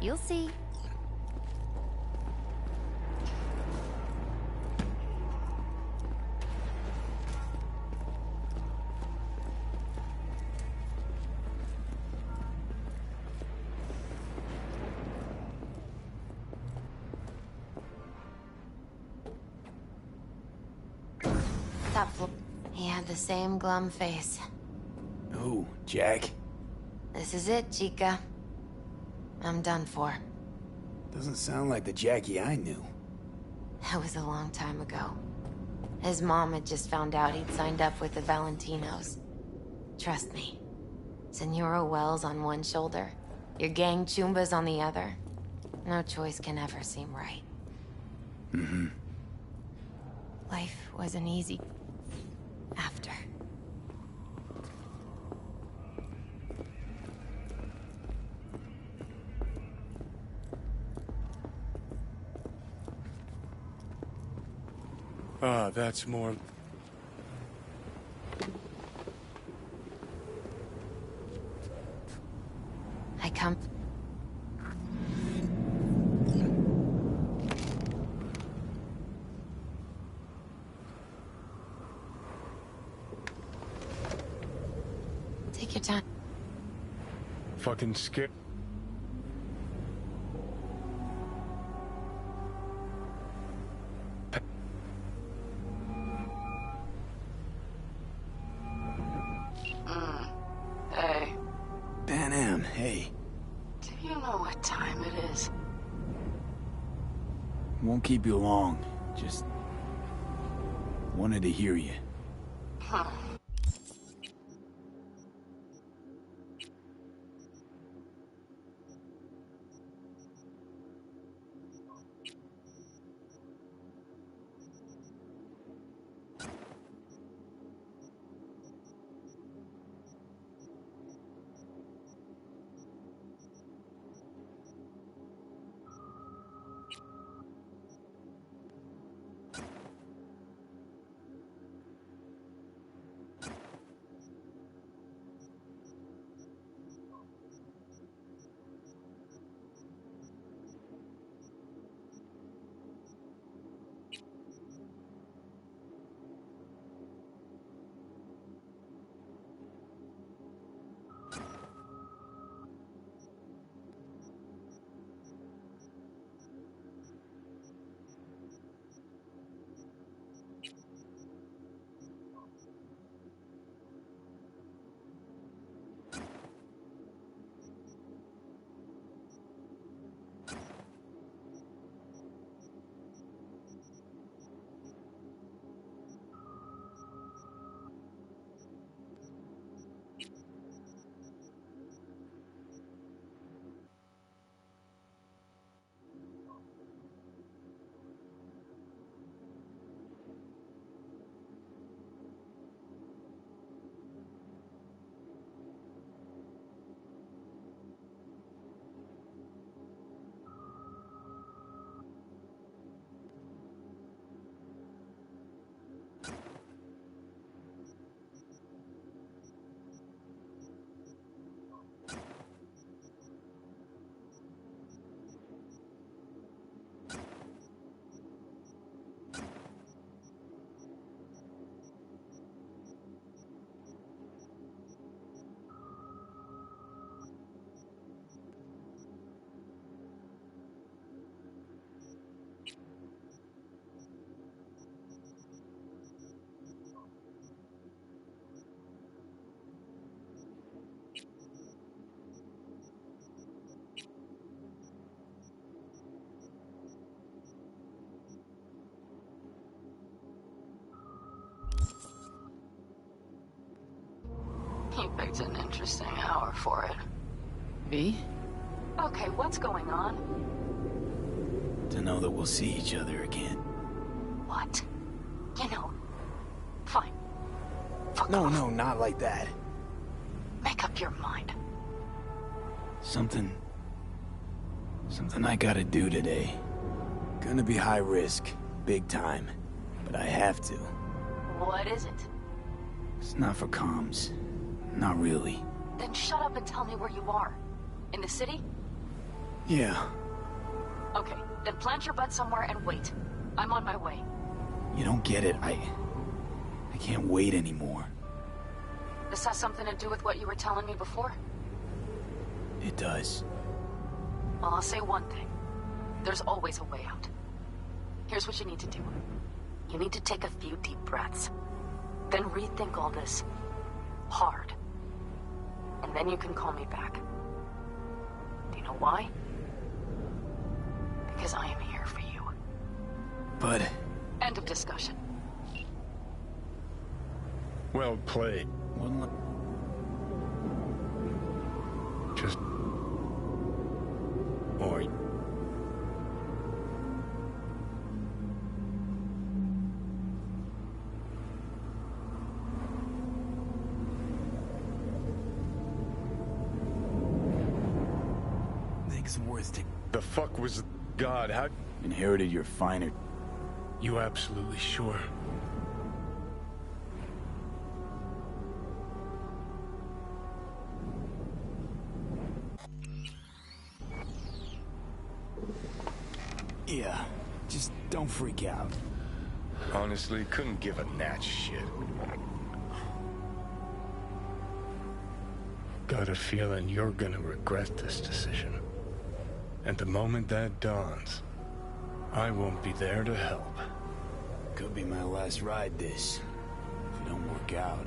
You'll see. Top floor. He had the same glum face. Who, Jack? This is it, Chica. I'm done for. Doesn't sound like the Jackie I knew. That was a long time ago. His mom had just found out he'd signed up with the Valentinos. Trust me. Senora Wells on one shoulder, your gang Chumbas on the other. No choice can ever seem right. Mm-hmm. Life wasn't easy after. Ah, that's more... I come... Take your time. Fucking skip. Hey. Pan hey. Do you know what time it is? Won't keep you long. Just wanted to hear you. Huh. You picked an interesting hour for it. Me? Okay, what's going on? To know that we'll see each other again. What? You know, fine. Fuck No, off. no, not like that. Make up your mind. Something I gotta do today. Gonna be high risk, big time, but I have to. What is it? It's not for comms. Not really. Then shut up and tell me where you are. In the city? Yeah. Okay, then plant your butt somewhere and wait. I'm on my way. You don't get it. I can't wait anymore. This has something to do with what you were telling me before? It does. Well, I'll say one thing. There's always a way out. Here's what you need to do. You need to take a few deep breaths. Then rethink all this. Hard. And then you can call me back. Do you know why? Because I am here for you. But... End of discussion. Well played. Well, Just... Or... things worth to... The fuck was... God, how... Inherited your finer... You absolutely sure? Yeah, just don't freak out. Honestly, couldn't give a gnat's shit. Got a feeling you're gonna regret this decision. And the moment that dawns, I won't be there to help. Could be my last ride this. If it don't work out,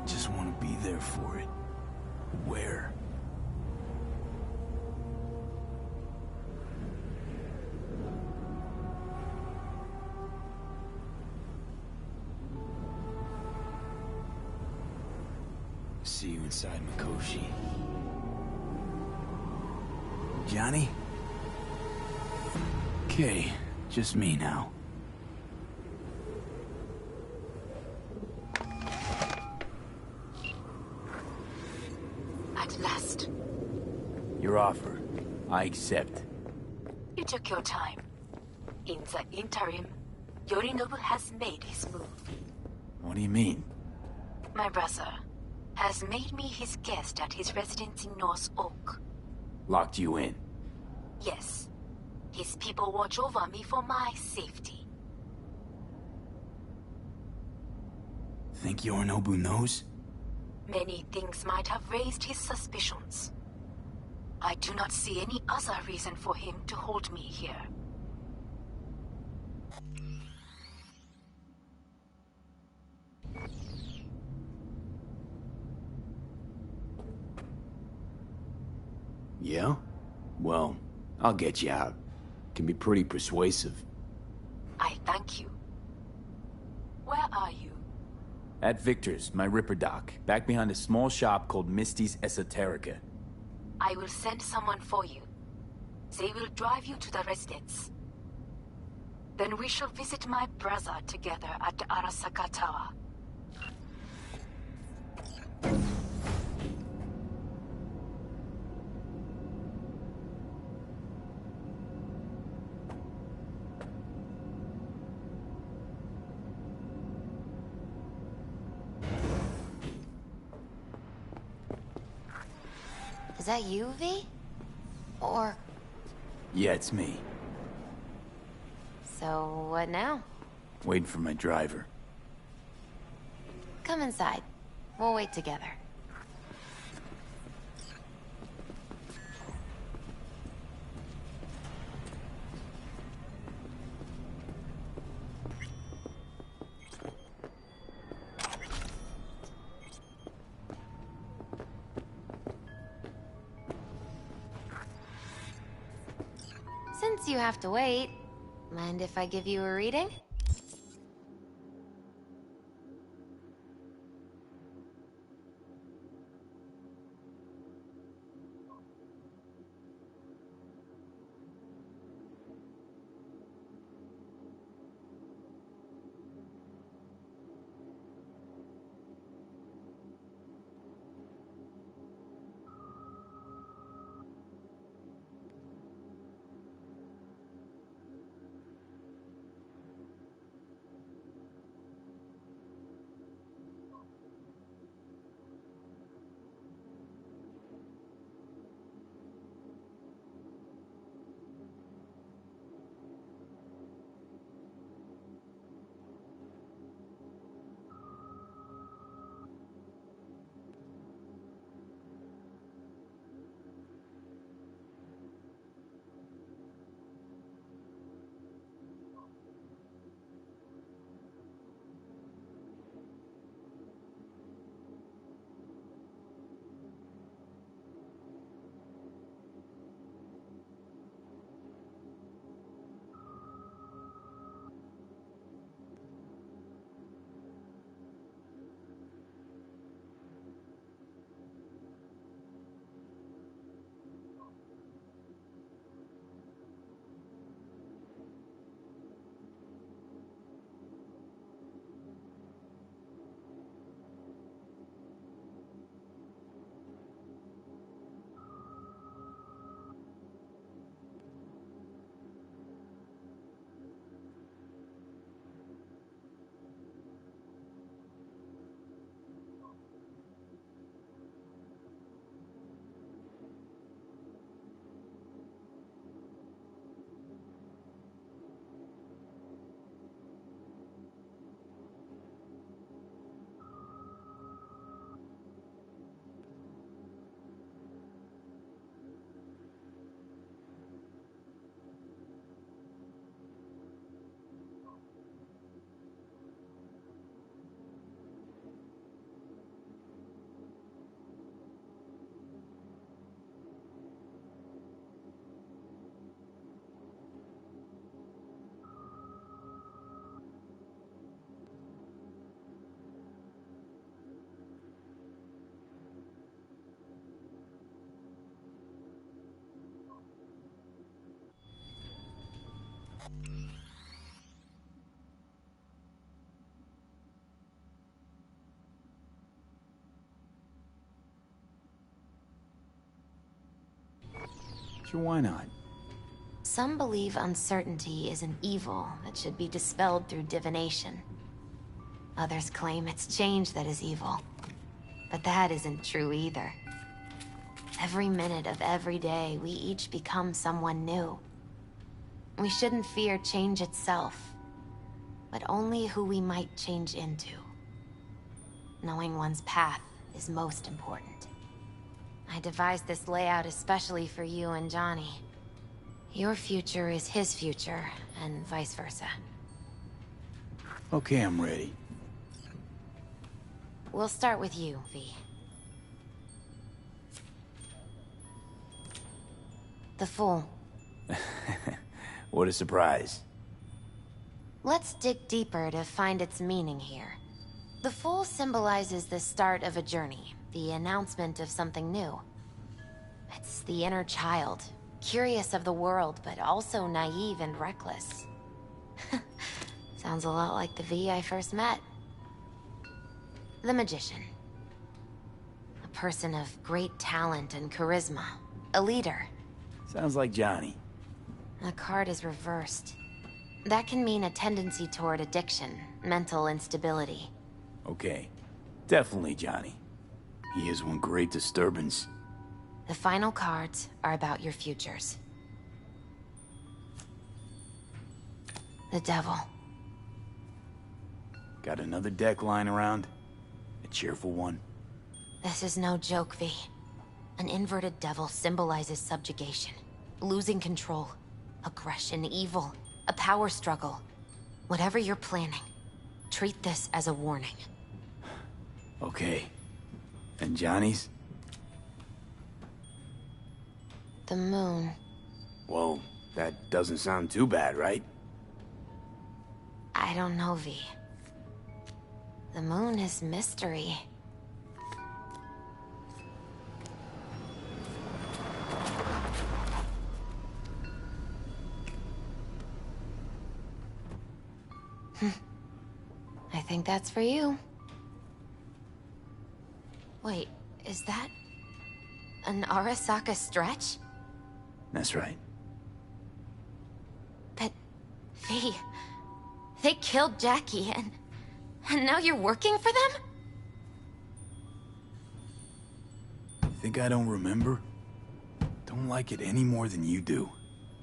just want to be there for it. Where? See you inside Mikoshi. Johnny? Okay, just me now. At last. Your offer. I accept. You took your time. In the interim, Yorinobu has made his move. What do you mean? My brother has made me his guest at his residence in North Oak. Locked you in. Yes. His people watch over me for my safety. Think Yorinobu knows? Many things might have raised his suspicions. I do not see any other reason for him to hold me here. Yeah? Well, I'll get you out. Can be pretty persuasive. I thank you. Where are you? At Victor's, my Ripper Doc, back behind a small shop called Misty's Esoterica. I will send someone for you. They will drive you to the residence. Then we shall visit my brother together at the Arasaka Tower. Is that you, V? Or... Yeah, it's me. So, what now? Waiting for my driver. Come inside. We'll wait together. Since you have to wait, mind if I give you a reading? Sure, why not? Some believe uncertainty is an evil that should be dispelled through divination. Others claim it's change that is evil. But that isn't true either. Every minute of every day, we each become someone new. We shouldn't fear change itself, but only who we might change into. Knowing one's path is most important. I devised this layout especially for you and Johnny. Your future is his future, and vice versa. Okay, I'm ready. We'll start with you, V. The Fool. What a surprise. Let's dig deeper to find its meaning here. The Fool symbolizes the start of a journey, the announcement of something new. It's the inner child, curious of the world, but also naive and reckless. Sounds a lot like the V I first met. The Magician. A person of great talent and charisma. A leader. Sounds like Johnny. The card is reversed. That can mean a tendency toward addiction, mental instability. Okay. Definitely Johnny. He is one great disturbance. The final cards are about your futures. The Devil. Got another deck lying around? A cheerful one? This is no joke, V. An inverted devil symbolizes subjugation, losing control, aggression, evil, a power struggle. Whatever you're planning, treat this as a warning. Okay. And Johnny's? The Moon. Well, that doesn't sound too bad, right? I don't know, V. The Moon is mystery. I think that's for you. Wait, is that an Arasaka stretch? That's right. But, V, they killed Jackie and now you're working for them? Think I don't remember? Don't like it any more than you do.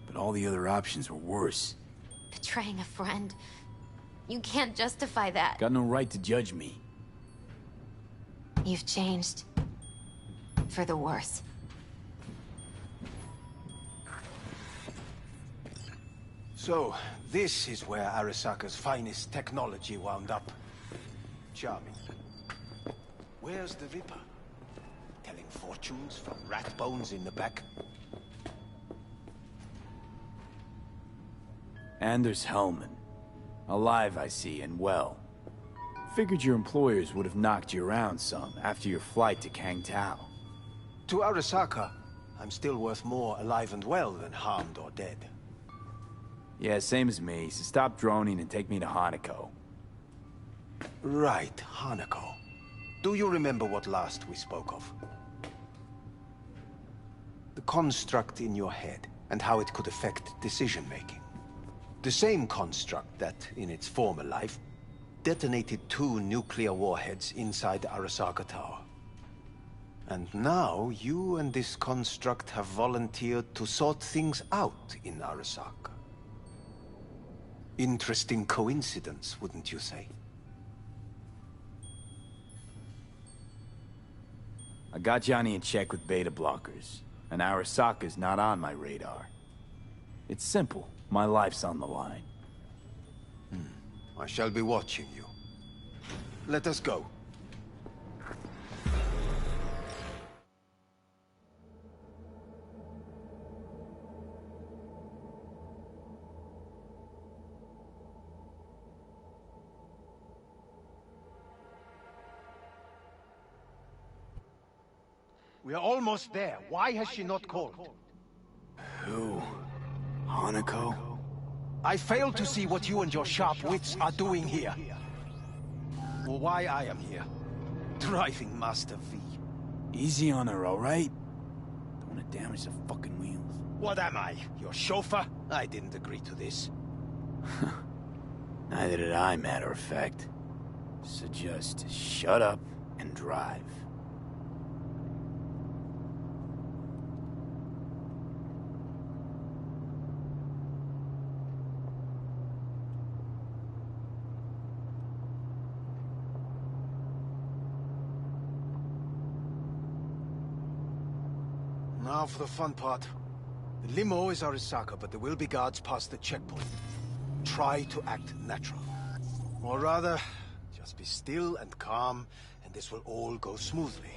But all the other options were worse. Betraying a friend. You can't justify that. Got no right to judge me. You've changed. For the worse. So, this is where Arasaka's finest technology wound up. Charming. Where's the Viper? Telling fortunes from rat bones in the back? Anders Hellman. Alive, I see, and well. Figured your employers would have knocked you around some after your flight to Kangtao. To Arasaka, I'm still worth more alive and well than harmed or dead. Yeah, same as me, so stop droning and take me to Hanako. Right, Hanako. Do you remember what last we spoke of? The construct in your head, and how it could affect decision-making. The same construct that, in its former life, detonated 2 nuclear warheads inside Arasaka Tower. And now, you and this construct have volunteered to sort things out in Arasaka. Interesting coincidence, wouldn't you say? I got Johnny in check with beta blockers, and Arasaka's not on my radar. It's simple. My life's on the line. I shall be watching you. Let us go. We are almost there. Why has she not called? Who? Hanako? I fail to see what you and your sharp wits are doing here. Or why I am here. Driving Master V. Easy on her, all right? Wanna damage the fucking wheels. What am I, your chauffeur? I didn't agree to this. Neither did I, matter of fact. So just shut up and drive. Now for the fun part. The limo is Arisaka, but there will be guards past the checkpoint. Try to act natural. Or rather, just be still and calm, and this will all go smoothly.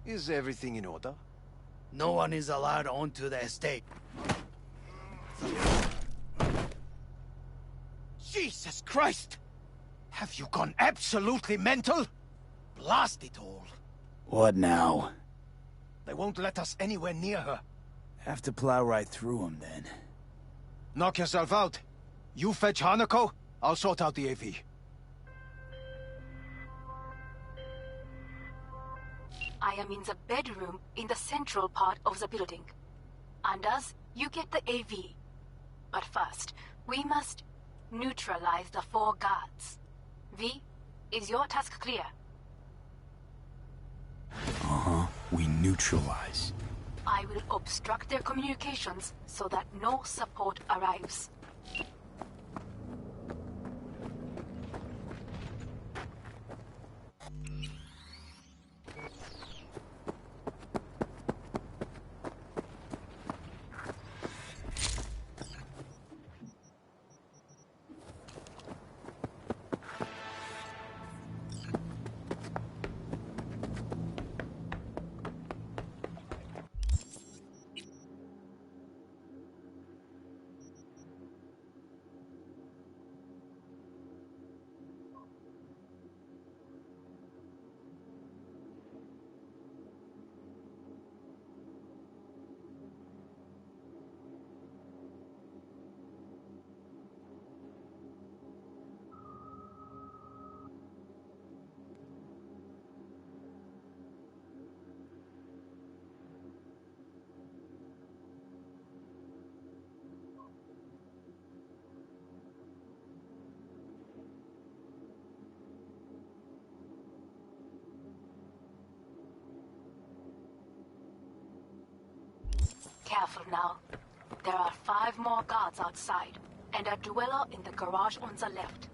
Is everything in order? No one is allowed onto the estate. Jesus Christ! Have you gone absolutely mental? Blast it all. What now? They won't let us anywhere near her. Have to plow right through them, then. Knock yourself out. You fetch Hanako, I'll sort out the AV. I am in the bedroom in the central part of the building. Anders, you get the AV. But first, we must neutralize the 4 guards. V, is your task clear? Uh-huh. We neutralize. I will obstruct their communications so that no support arrives. Careful now. There are 5 more guards outside, and a dweller in the garage on the left.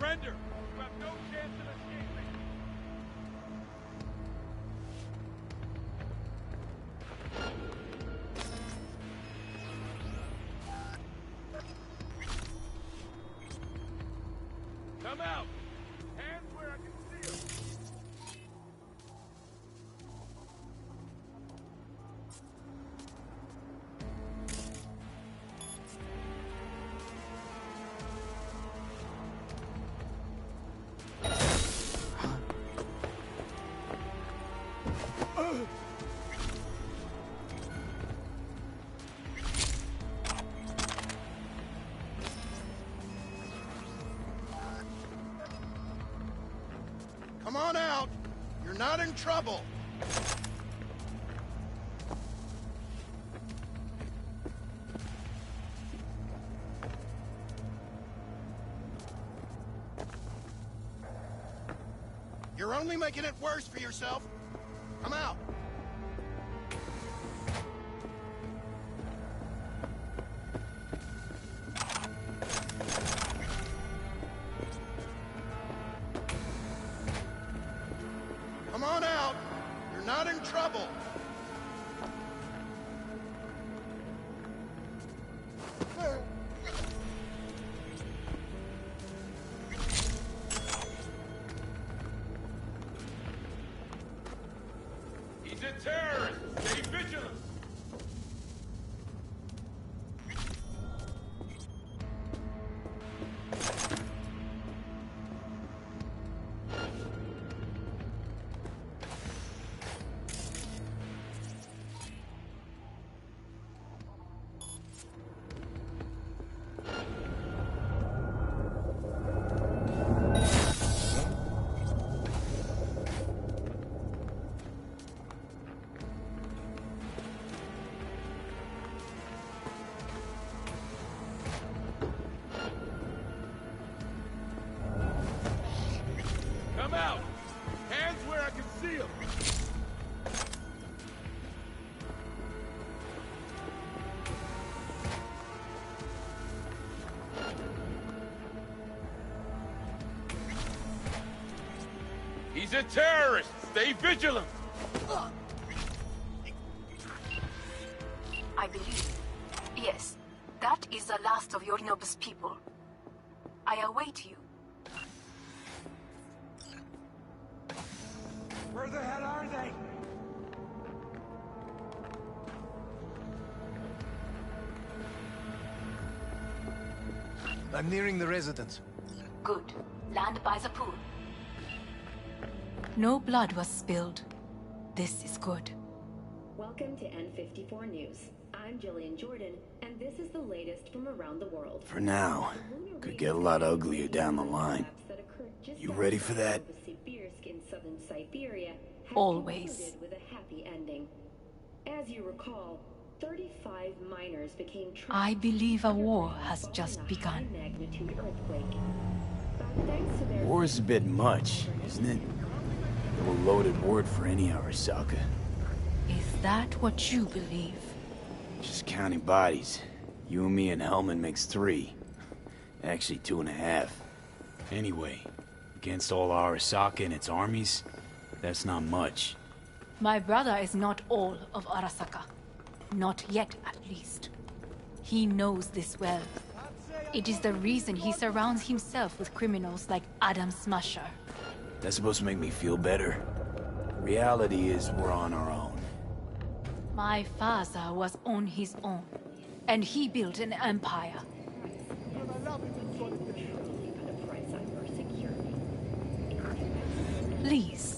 Surrender! You have no chance of escaping! Come out! Hands where I can see them! Come on out. You're not in trouble. You're only making it worse for yourself. Come out. Come on out. You're not in trouble. He's a terrorist! Stay vigilant! Come out! Hands where I can see them! He's a terrorist! Stay vigilant! I believe. Yes, that is the last of your noble people. I await you. Where the hell are they? I'm nearing the residence. Good. Land by the pool. No blood was spilled. This is good. Welcome to N54 News. I'm Jillian Jordan, and this is the latest from around the world. For now. Could get a lot uglier down the line. You ready for that? In southern Siberia has Always. concluded with a happy ending. As you recall, 35 miners became trapped I believe a war underground has following just a begun. high-magnitude earthquake. But thanks to their War's a bit much, isn't it? No loaded word for any Arasaka. Is that what you believe? Just counting bodies. You and me and Hellman makes 3. Actually 2.5. Anyway, against all Arasaka and its armies, that's not much. My brother is not all of Arasaka. Not yet, at least. He knows this well. It is the reason he surrounds himself with criminals like Adam Smasher. That's supposed to make me feel better. Reality is we're on our own. My father was on his own, and he built an empire. Please.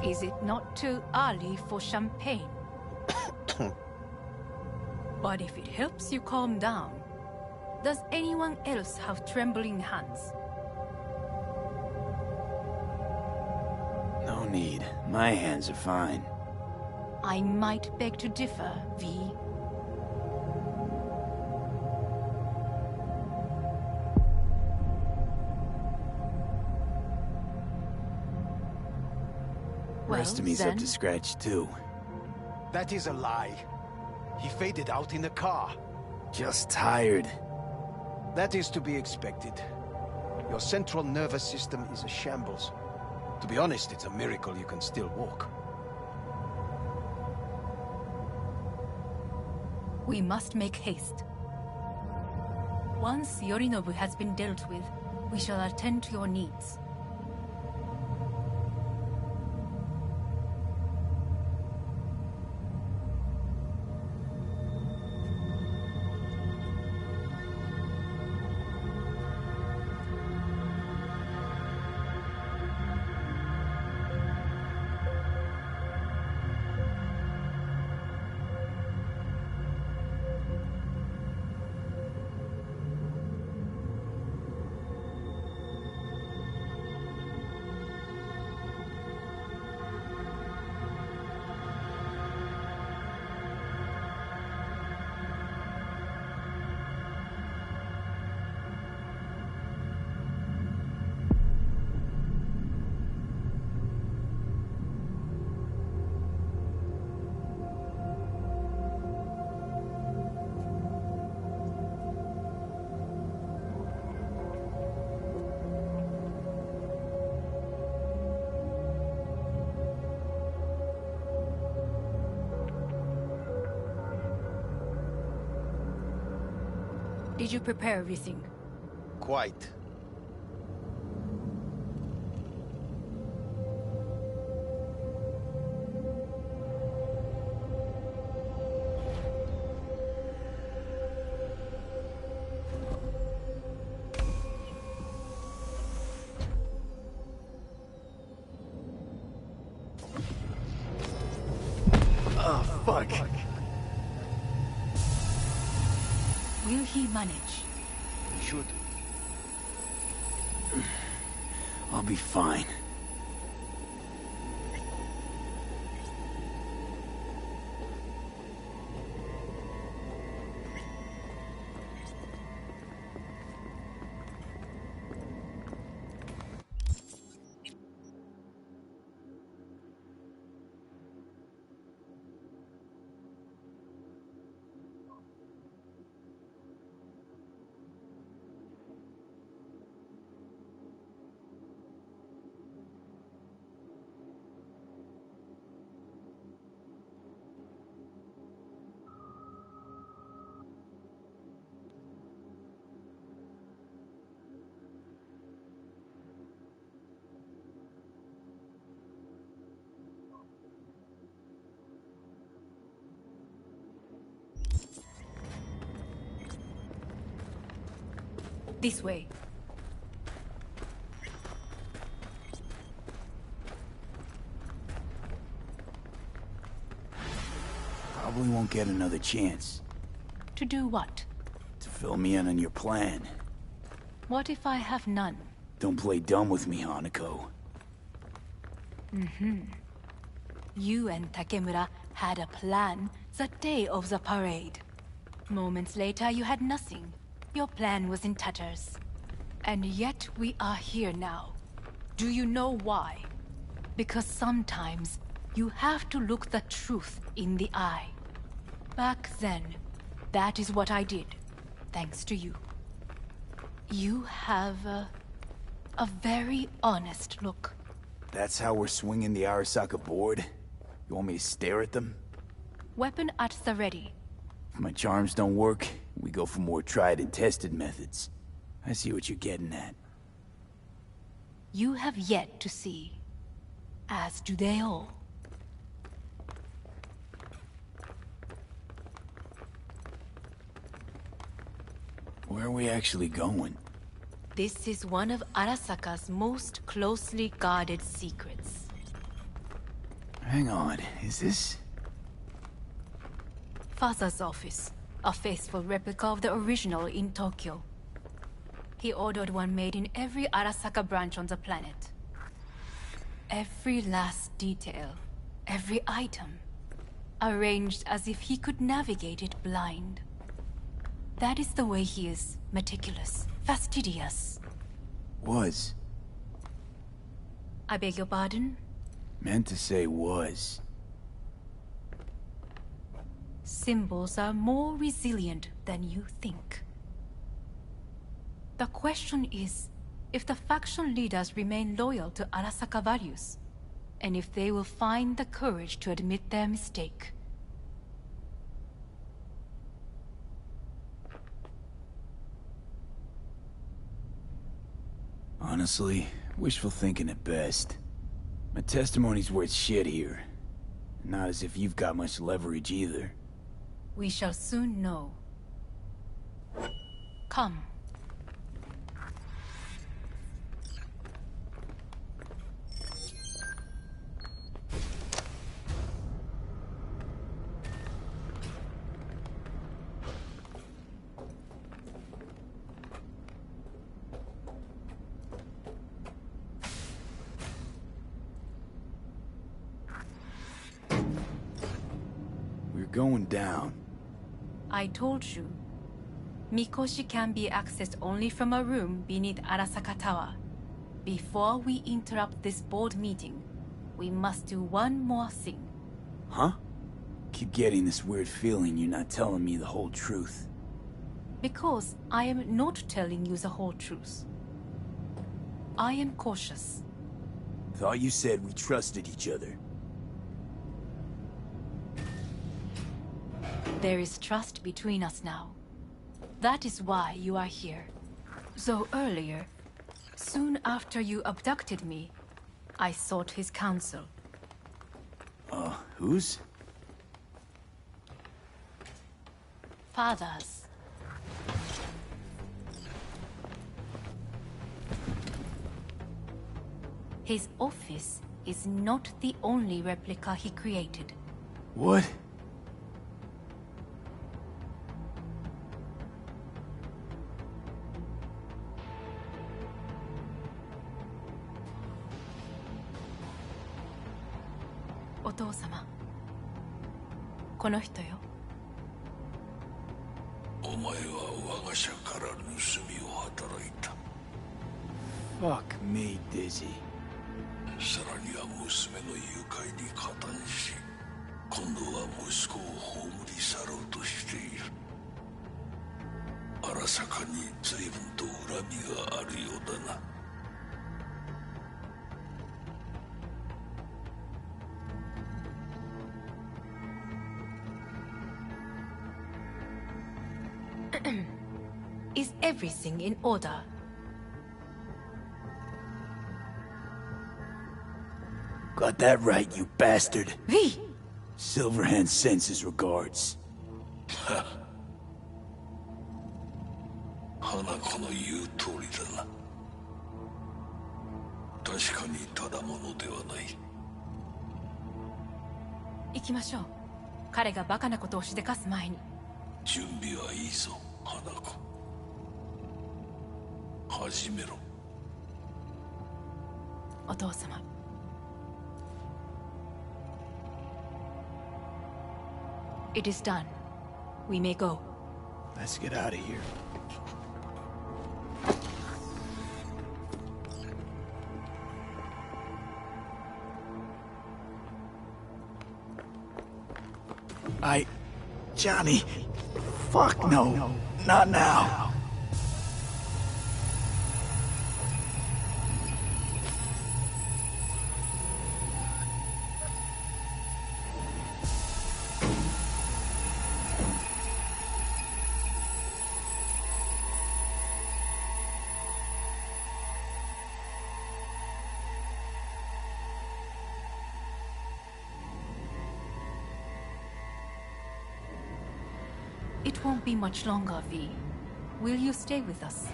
Is it not too early for champagne? But if it helps you calm down, Does anyone else have trembling hands? No need. My hands are fine. I might beg to differ, V. Rest of me's up to Zen? scratch too. That is a lie. He faded out in the car. Just tired. That is to be expected. Your central nervous system is a shambles. To be honest, it's a miracle you can still walk. We must make haste. Once Yorinobu has been dealt with, we shall attend to your needs. Did you prepare everything? Quite. Oh, fuck. Will he manage? We should. I'll be fine. This way. Probably won't get another chance To do what? to fill me in on your plan. What if I have none? Don't play dumb with me, Hanako. You and Takemura had a plan the day of the parade. Moments later, you had nothing. Your plan was in tatters. And yet we are here now. Do you know why? Because sometimes you have to look the truth in the eye. Back then, that is what I did, thanks to you. You have a very honest look. That's how we're swinging the Arasaka board? You want me to stare at them? Weapon at the ready. If my charms don't work, we go for more tried and tested methods. I see what you're getting at. You have yet to see, as do they all. Where are we actually going? This is one of Arasaka's most closely guarded secrets. Hang on, is this... Father's office. A faithful replica of the original in Tokyo. He ordered one made in every Arasaka branch on the planet. Every last detail, every item, arranged as if he could navigate it blind. That is the way he is, meticulous, fastidious. Was. I beg your pardon? Meant to say was. Symbols are more resilient than you think. The question is, if the faction leaders remain loyal to Arasaka values, and if they will find the courage to admit their mistake. Honestly, wishful thinking at best. My testimony's worth shit here. Not as if you've got much leverage either. We shall soon know. Come. We're going down. I told you. Mikoshi can be accessed only from a room beneath Arasaka Tower. Before we interrupt this board meeting, we must do one more thing. Huh? Keep getting this weird feeling you're not telling me the whole truth. Because I am not telling you the whole truth. I am cautious. Thought you said we trusted each other. There is trust between us now. That is why you are here. So earlier, soon after you abducted me, I sought his counsel. Whose? Father's. His office is not the only replica he created. What? Otou-sama. この人よ。お前は我が社から盗みを働いた。 Fuck me, Dizzy. さらには娘の誘拐に加担し、今度は息子を葬り去ろうとしている。荒坂に随分と恨みがあるようだな。Is everything in order? Got that right, you bastard. V! Silverhand sends his regards. 花子の言う通りだな。確かにただものではない。行きましょう。彼がバカなことをしでかす前に。準備はいいぞ、花子。始めろ。お父様。It is done. We may go. Let's get out of here. Johnny. Fuck no. Not now. It won't be much longer, V. Will you stay with us?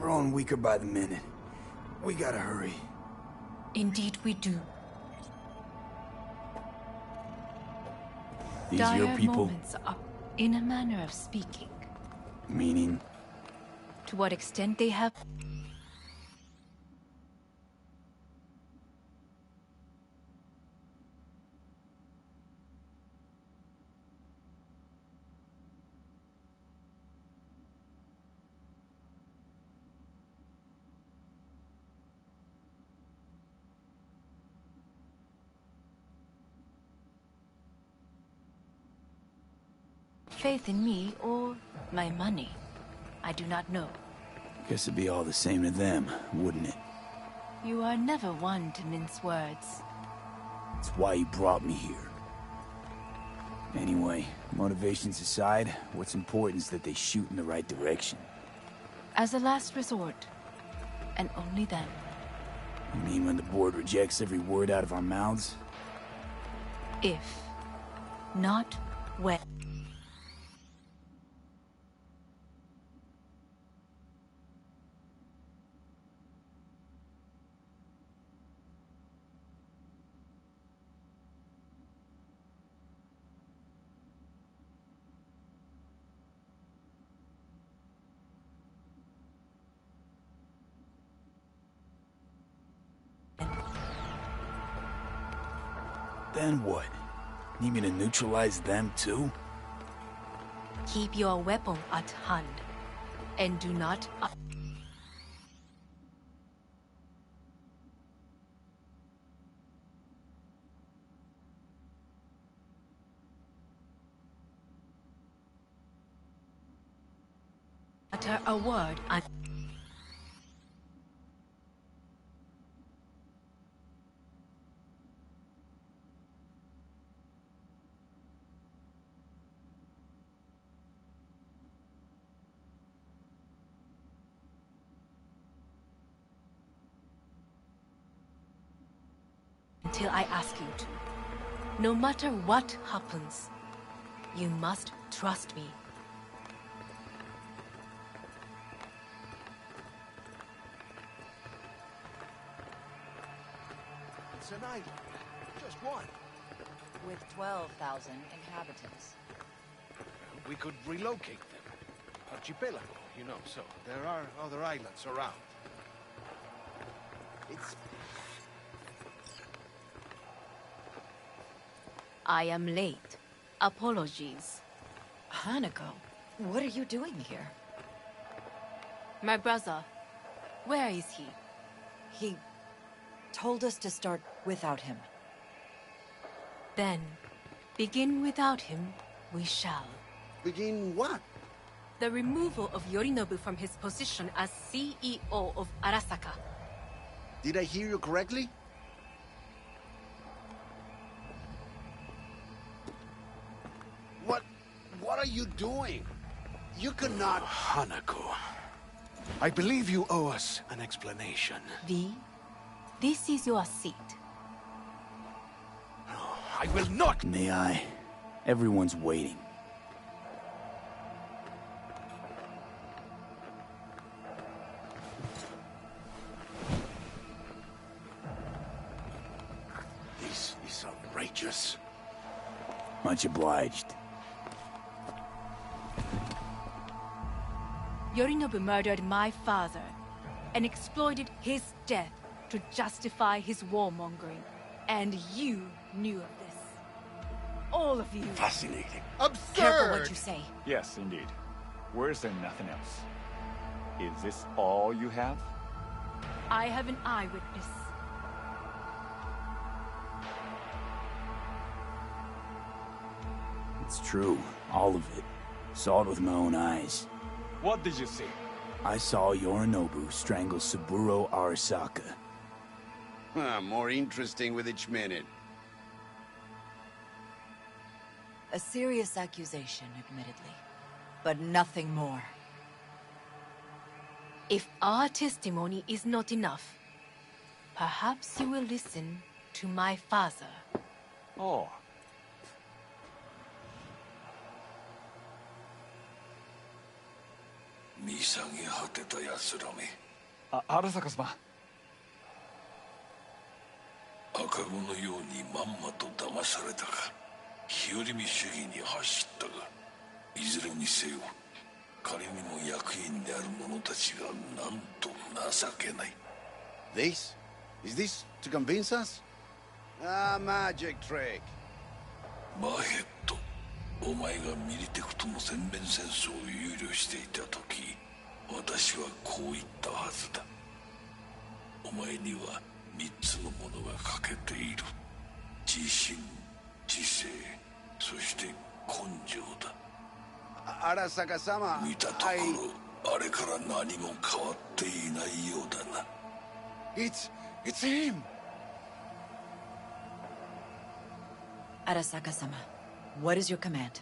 Growing weaker by the minute. We gotta hurry. Indeed we do. These your Dire people? moments are, in a manner of speaking. Meaning? To what extent they have... faith in me or my money. I do not know. Guess it'd be all the same to them, wouldn't it? You are never one to mince words. That's why you brought me here. Anyway, motivations aside, what's important is that they shoot in the right direction. As a last resort, and only then. You mean when the board rejects every word out of our mouths? If, not when. Then what? Need me to neutralize them too? Keep your weapon at hand, and do not... utter a word until I ask you to. No matter what happens, you must trust me. It's an island. Just one. With 12,000 inhabitants. We could relocate them. Archipelago, you know, so there are other islands around. It's... I am late. Apologies. Hanako, what are you doing here? My brother, where is he? He told us to start without him. Then, begin without him, we shall. Begin what? The removal of Yorinobu from his position as CEO of Arasaka. Did I hear you correctly? What are you doing? You cannot... Hanako. I believe you owe us an explanation. V, this is your seat. I will not... May I? Everyone's waiting. This is outrageous. Much obliged. Yorinobu murdered my father and exploited his death to justify his warmongering. And you knew of this. All of you. Fascinating. Careful Absurd! what you say. Yes, indeed. Where's there nothing else? Is this all you have? I have an eyewitness. It's true. All of it. Saw it with my own eyes. What did you see? I saw Yorinobu strangle Saburo Arasaka. More interesting with each minute. A serious accusation, admittedly. But nothing more. If our testimony is not enough, perhaps you will listen to my father. Oh. Arasaka-sama. 赤子のようにまんまと騙されたか。日和見主義に走ったが、いずれにせよ彼にも役員である者たちがなんと情けない。 This? Is this to convince us? Ah, magic trick. マヘッド、お前がミリテクとの全面戦争を憂慮していた時、私はこう言ったはずだ。お前には3つのものが欠けている。自信、知性、そして根性だ。Arasaka-sama, 見たところ、あれから何も変わっていないようだな。It's him! Arasaka-sama, what is your command?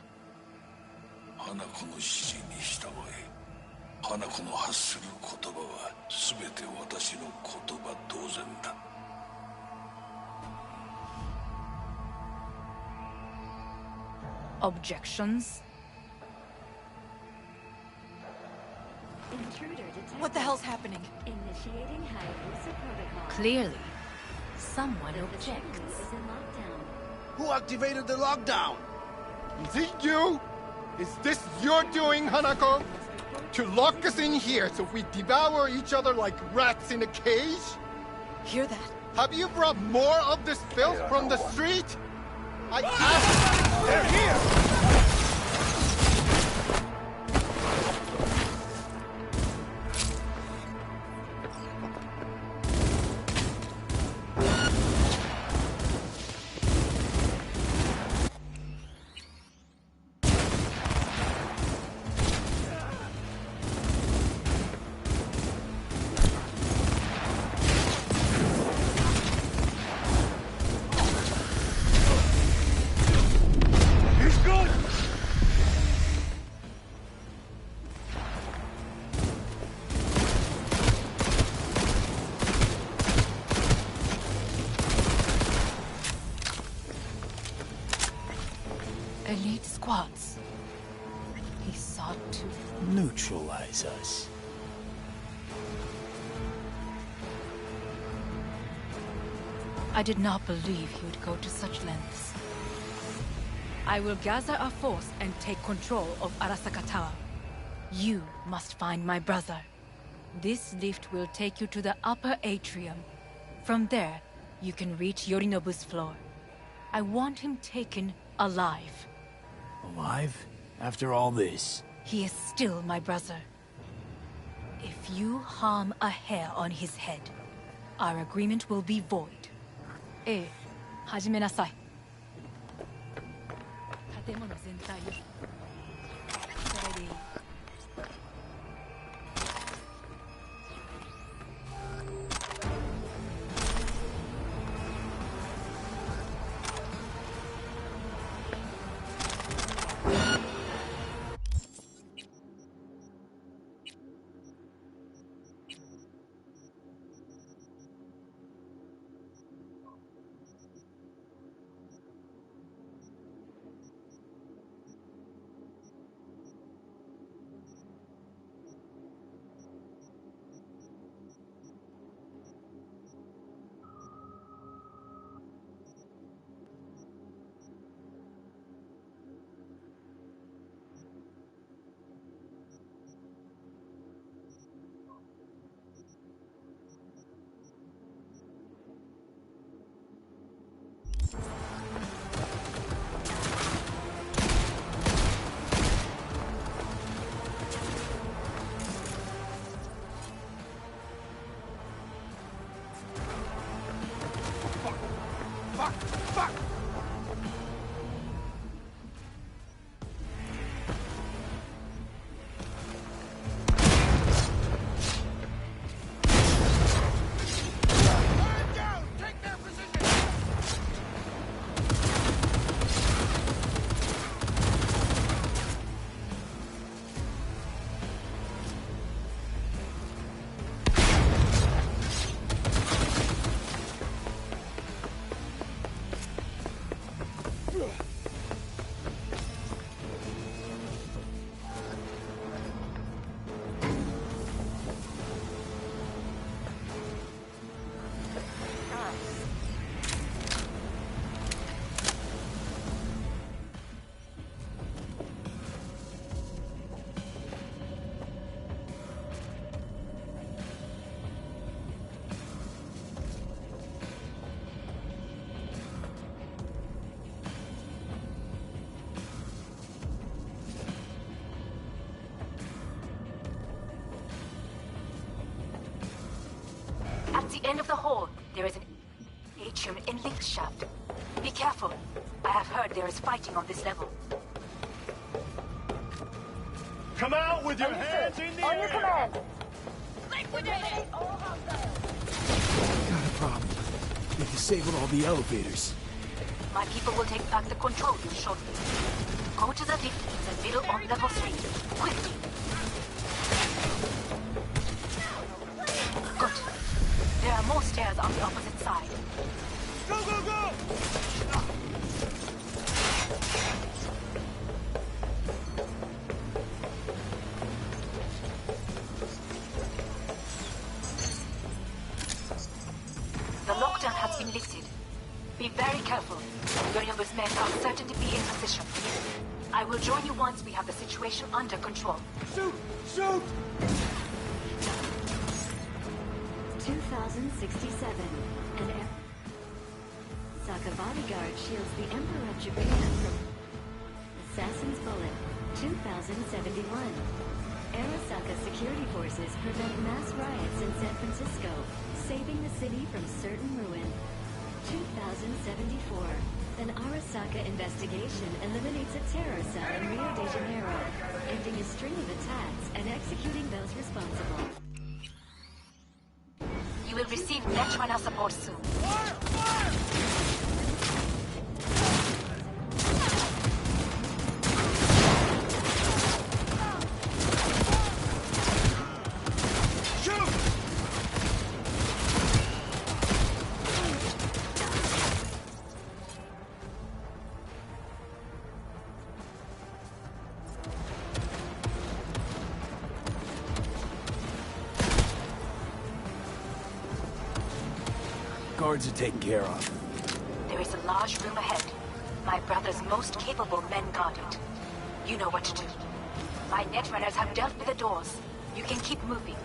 花子の指示に従え。花子の発する言葉は全て私の言葉同然だ。Objections? What the hell's happening? Initiating Hayabusa protocol. Clearly, someone objects. Is in lockdown. Who activated the lockdown? Is it you? Is this your doing, Hanako? To lock us in here so we devour each other like rats in a cage? Hear that? Have you brought more of this filth from the street? I asked... They're here! Elite squads. He sought to Neutralize us. I did not believe he would go to such lengths. I will gather a force and take control of Arasaka Tower. You must find my brother. This lift will take you to the upper atrium. From there, you can reach Yorinobu's floor. I want him taken alive. Alive? After all this? He is still my brother. If you harm a hair on his head, our agreement will be void. 始めなさい。建物全体を。それでいい。At the end of the hall, there is an atrium and lift shaft. Be careful. I have heard there is fighting on this level. Come out with your hands in the air! Command! Liquidate! Got a problem. They disabled all the elevators. My people will take back the control room shortly. Go to the lift in the middle on level 3. Quickly! Good. There are more stairs on the opposite side. Go, go, go! The lockdown has been lifted. Be very careful. Yorinobu's men are certain to be in position. I will join you once we have the situation under control. Shoot! Shoot! 2067. An Arasaka bodyguard shields the Emperor of Japan from Assassin's Bullet. 2071. Arasaka security forces prevent mass riots in San Francisco, saving the city from certain ruin. 2074. An Arasaka investigation eliminates a terror cell in Rio de Janeiro, ending a string of attacks and executing those responsible. You will receive Netrunner support soon. Fire! Fire! Guards are taken care of. There is a large room ahead. My brother's most capable men guard it. You know what to do. My Netrunners have dealt with the doors. You can keep moving.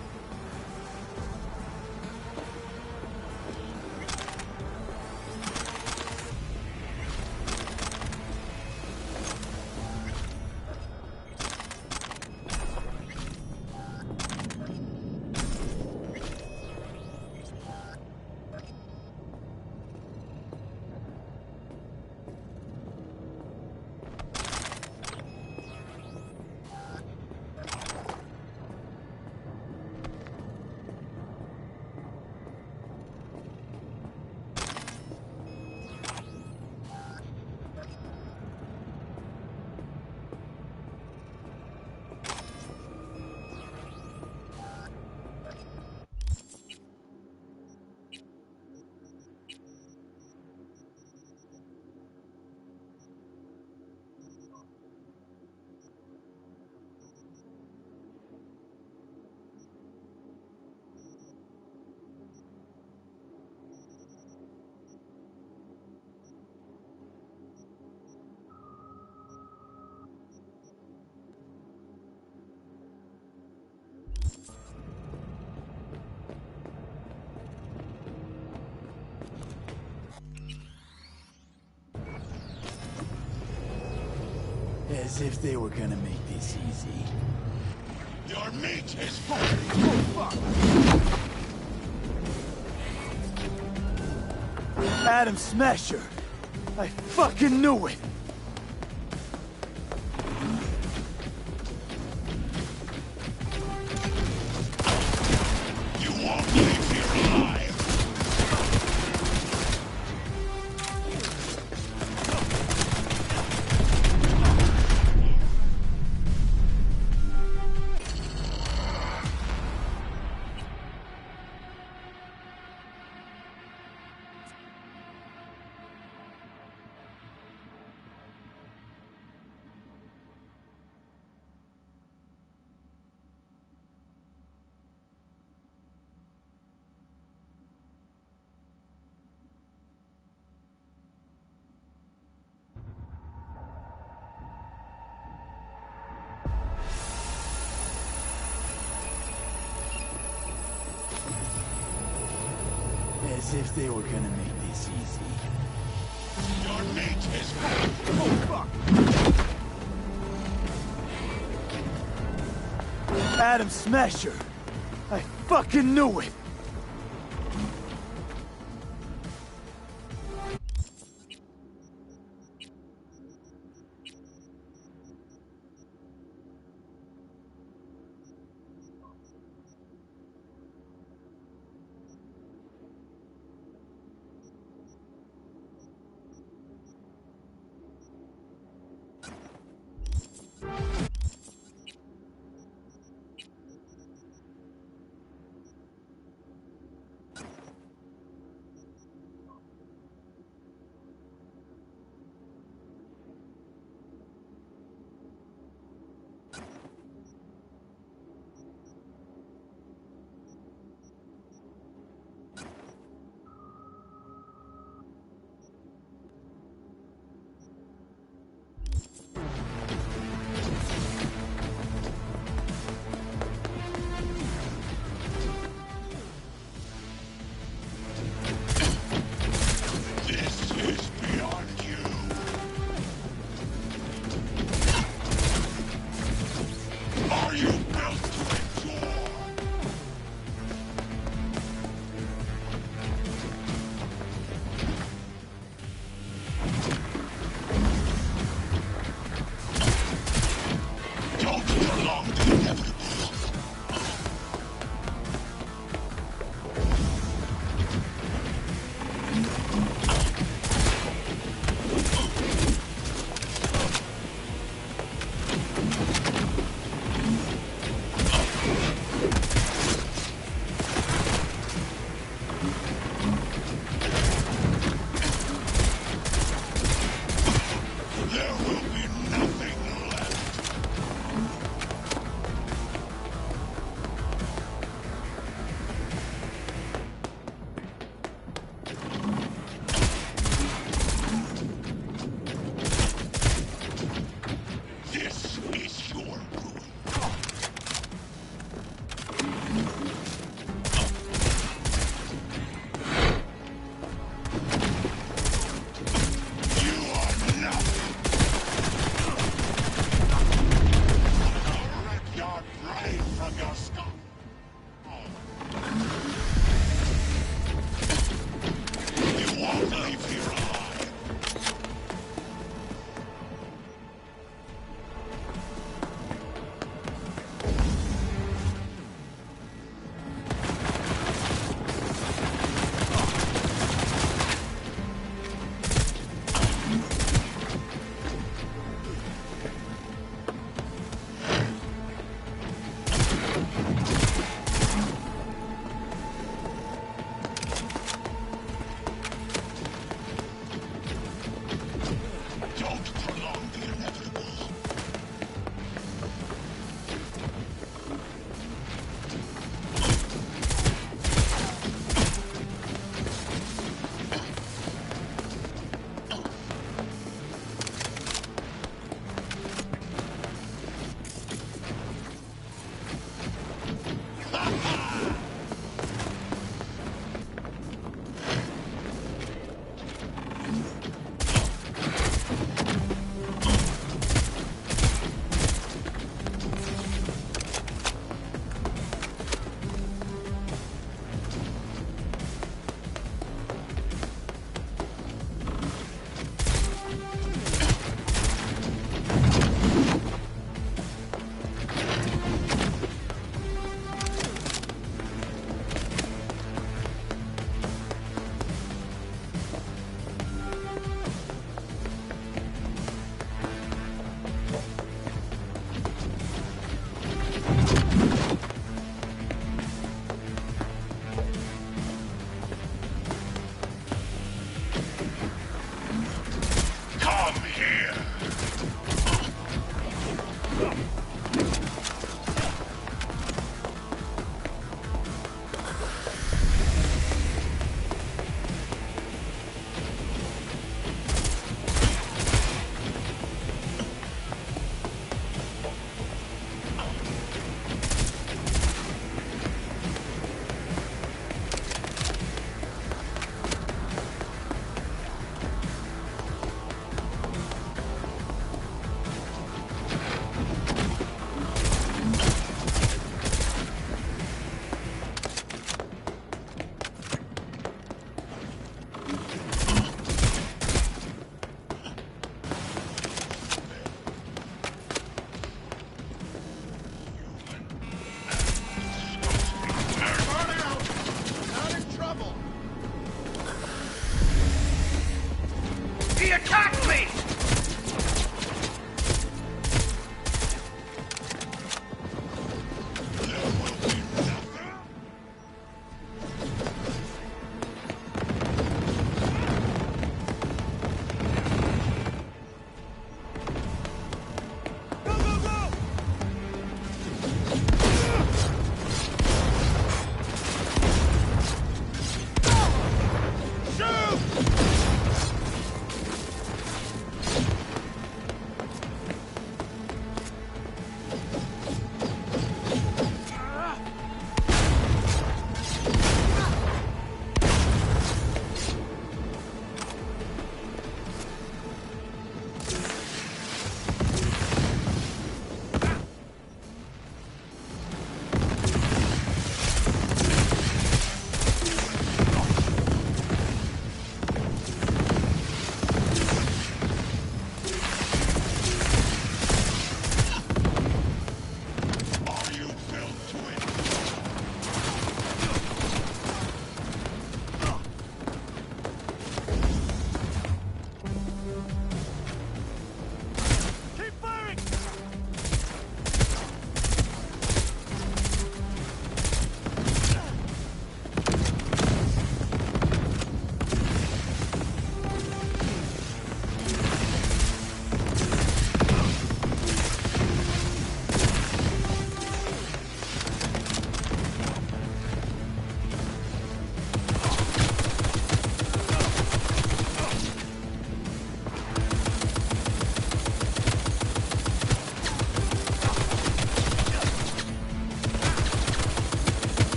As if they were gonna make this easy. Your meat is Adam Smasher! I fucking knew it! You won't leave here alive! As if they were gonna make this easy. Your meat is Oh, fuck! Adam Smasher! I fucking knew it!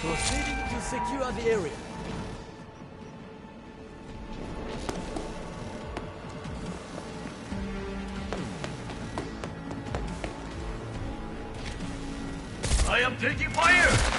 Proceeding to secure the area. I am taking fire!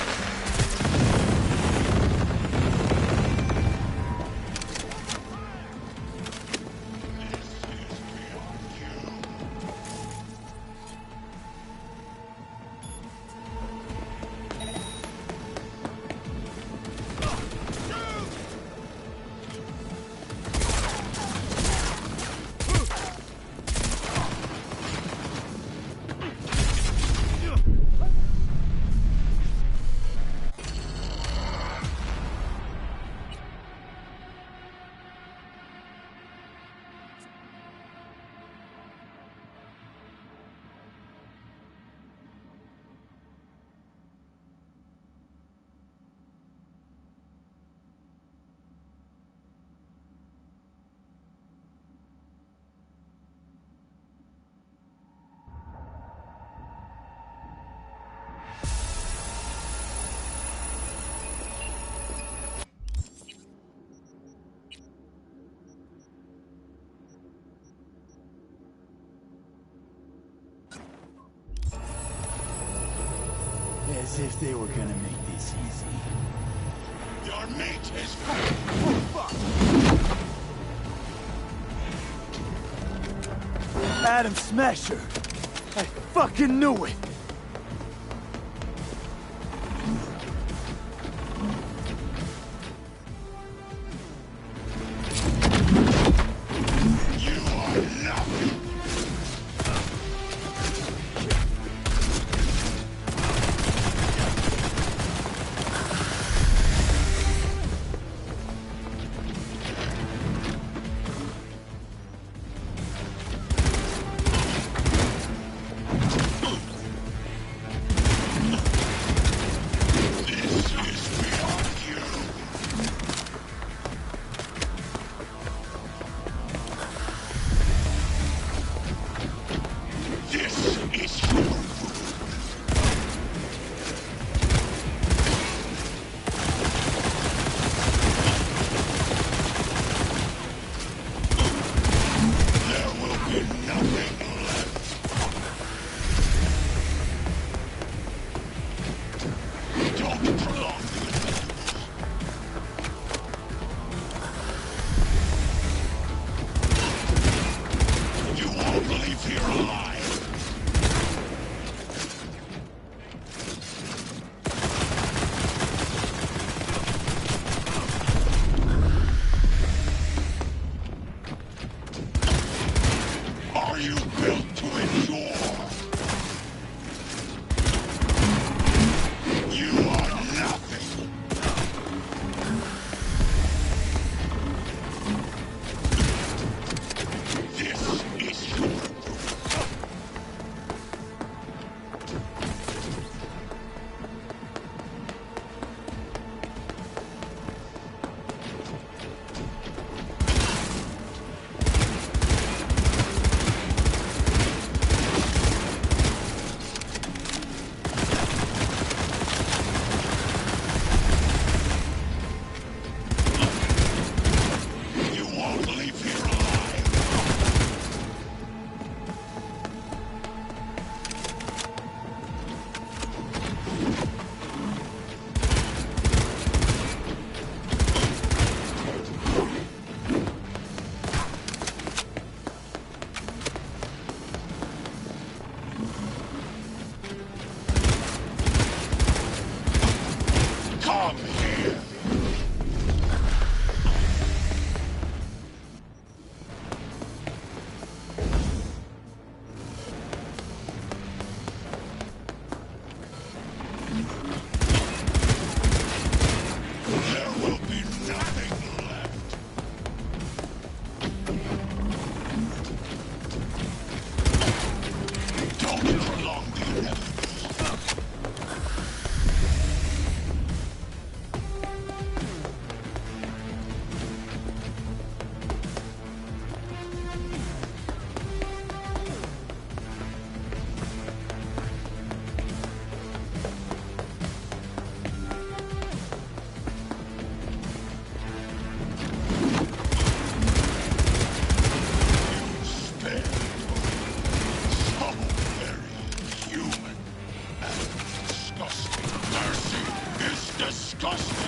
As if they were gonna make this easy. Your mate is Adam Smasher! I fucking knew it! disgusting!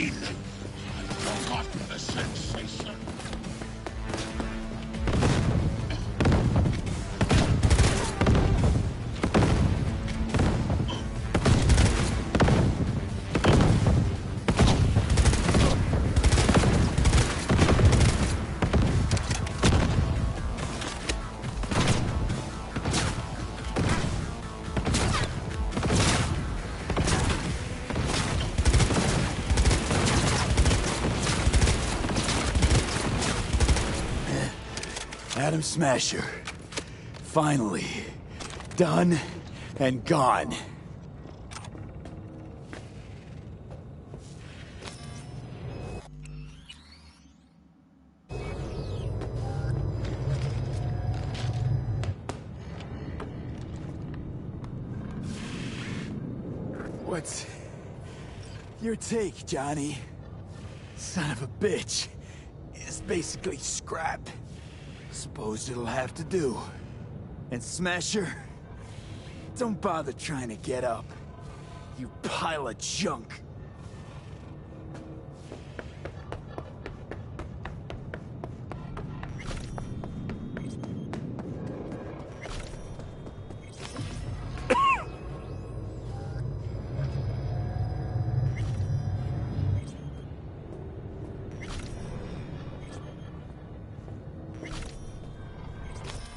pain. I've forgotten the sensation. Adam Smasher. Finally. Done and gone. What's your take, Johnny? Son of a bitch. It's basically scrap. Suppose it'll have to do. And Smasher, don't bother trying to get up. You pile of junk.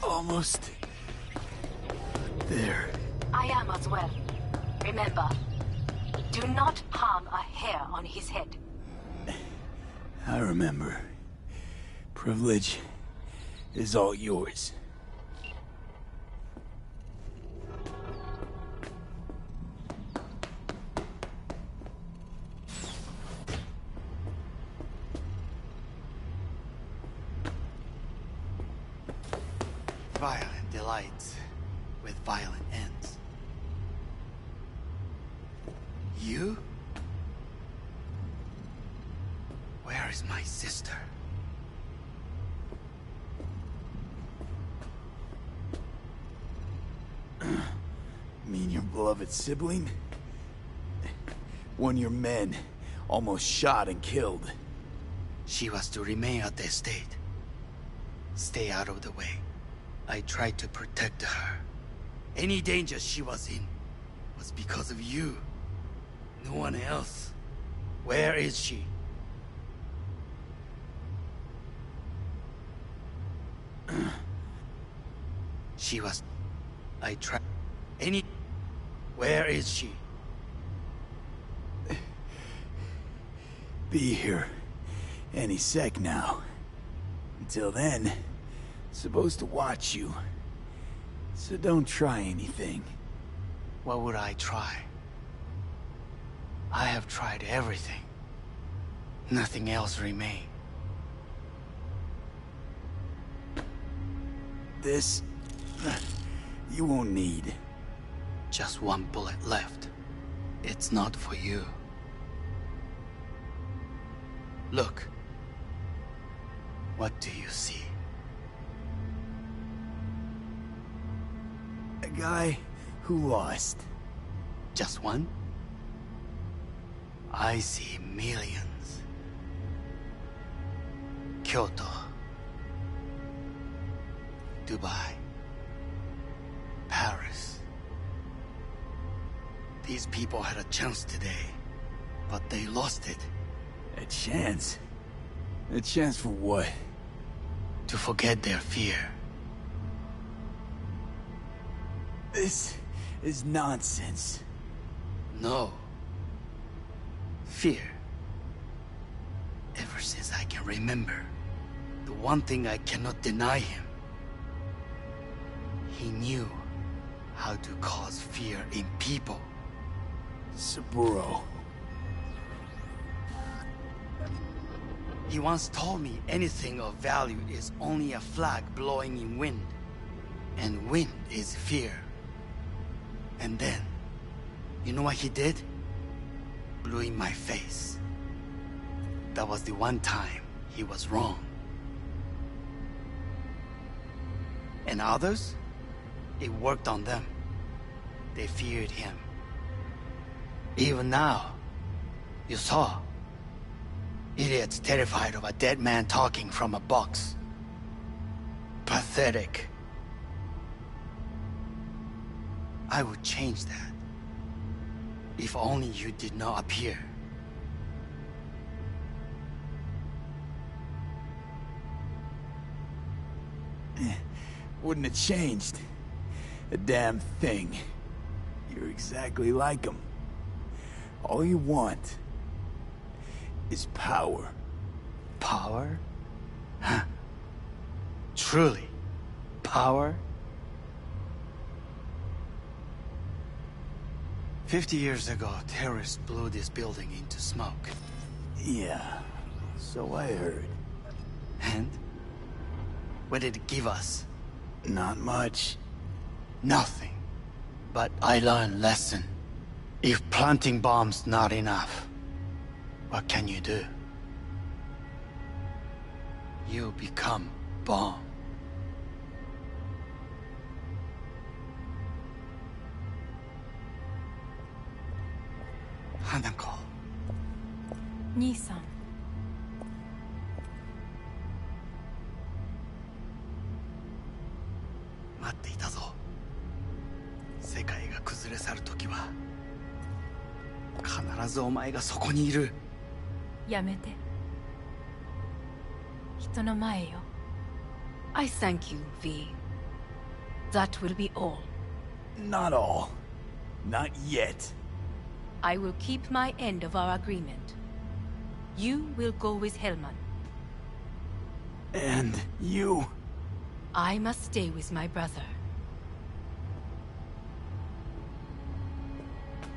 Almost there. I am as well. Remember, do not harm a hair on his head. I remember. Privilege is all yours. Violent delights with violent ends. You? Where is my sister? Mean your beloved sibling? One of your men almost shot and killed. She was to remain at the estate. Stay out of the way. I tried to protect her. Any danger she was in was because of you. No one else. Where is she? She was... I tried... Any... Where is she? Be here any sec now. Until then, supposed to watch you. So don't try anything. What would I try? I have tried everything. Nothing else remains. This... you won't need. Just one bullet left. It's not for you. Look. What do you see? A guy who lost. Just one? I see millions. Kyoto. Dubai. Paris. These people had a chance today, but they lost it. A chance? A chance for what? To forget their fear. This is nonsense. No. Fear. Ever since I can remember, the one thing I cannot deny him. He knew how to cause fear in people. Saburo. He once told me anything of value is only a flag blowing in wind. And wind is fear. And then, you know what he did? Blew in my face. That was the one time he was wrong. And others? It worked on them. They feared him. Even now, you saw, Idiots terrified of a dead man talking from a box. Pathetic. I would change that. If only you did not appear. Wouldn't have changed a damn thing. You're exactly like him. All you want is power. Power? Huh. Truly, power? 50 years ago, terrorists blew this building into smoke. Yeah, so I heard. And? What did it give us? Not much. Nothing. But I learned lesson. If planting bombs not enough, what can you do? You become bomb. Hanako. 兄さん。待っていたぞ。世界が崩れ去る時は必ずお前がそこにいる。やめて。人の前よ。I thank you, V. That will be all. Not all. Not yet. I will keep my end of our agreement. You will go with Hellman. And you? I must stay with my brother.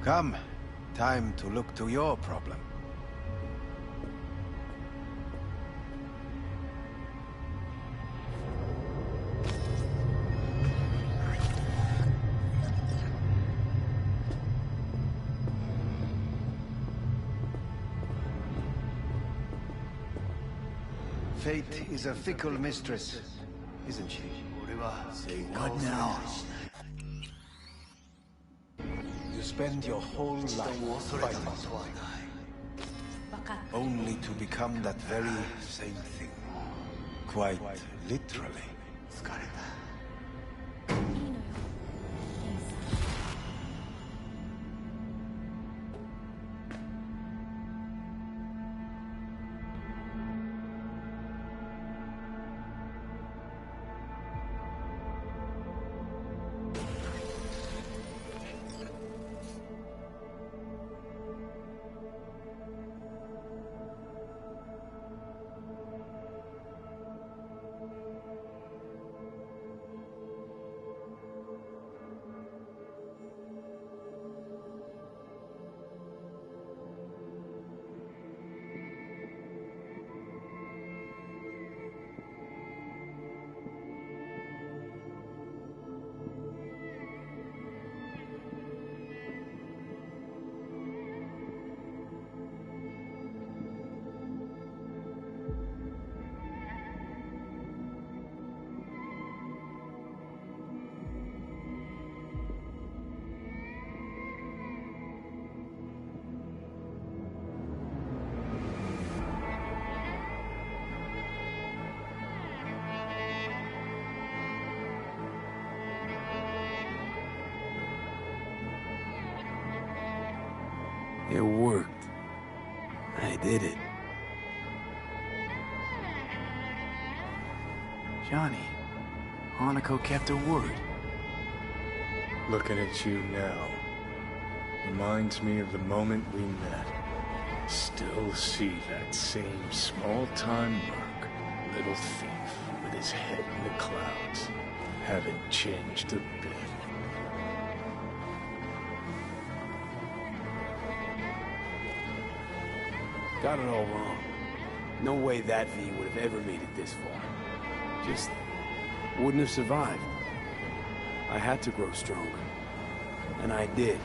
Come. Time to look to your problem. Fate is a fickle mistress, isn't she? Say what now? You spend your whole life fighting something, only to become that very same thing. Quite literally. It worked. I did it. Johnny, Hanako kept her word. Looking at you now reminds me of the moment we met. Still see that same small-time merc, little thief with his head in the clouds. Haven't changed a bit. Got it all wrong. No way that V would have ever made it this far. Just wouldn't have survived. I had to grow stronger. And I did.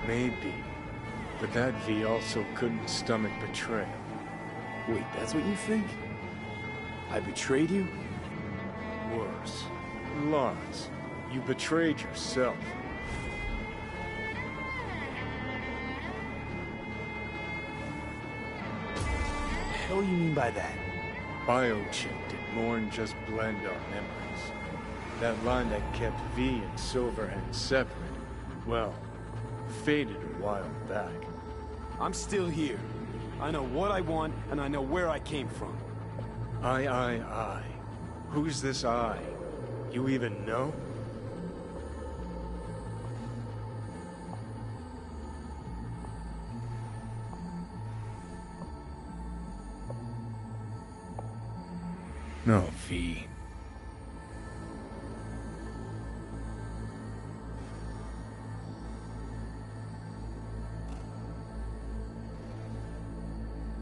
Maybe. But that V also couldn't stomach betrayal. Wait, that's what you think? I betrayed you? Worse. Lots. You betrayed yourself. hell you mean by that? Biochip did more than just blend our memories. That line that kept V and Silverhand separate, well, faded a while back. I'm still here. I know what I want, and I know where I came from. I. Who's this I? You even know? No, V.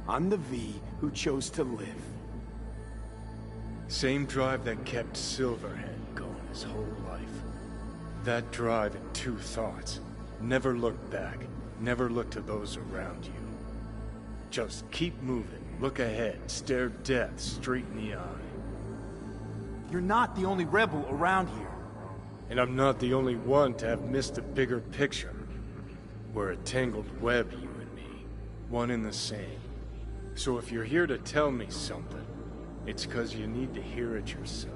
I'm the V who chose to live. Same drive that kept Silverhand going his whole life. That drive and two thoughts. Never look back. Never look to those around you. Just keep moving. Look ahead. Stare death straight in the eye. You're not the only rebel around here. And I'm not the only one to have missed the bigger picture. We're a tangled web, you and me. One and the same. So if you're here to tell me something, it's 'cause you need to hear it yourself.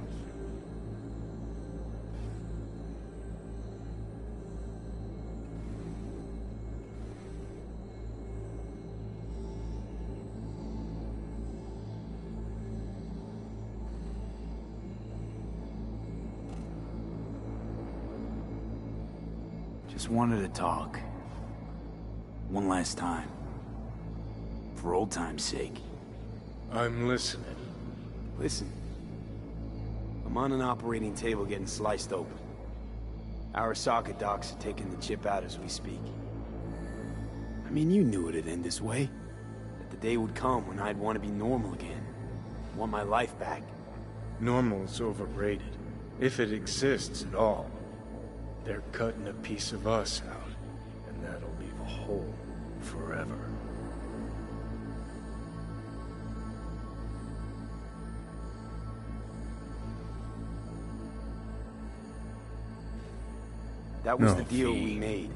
Just wanted to talk. One last time. For old time's sake. I'm listening. Listen. I'm on an operating table getting sliced open. Arasaka docs are taking the chip out as we speak. I mean, you knew it'd end this way. That the day would come when I'd want to be normal again. Want my life back. Normal's overrated. If it exists at all. They're cutting a piece of us out, and that'll leave a hole forever. That was No, the deal V. we made.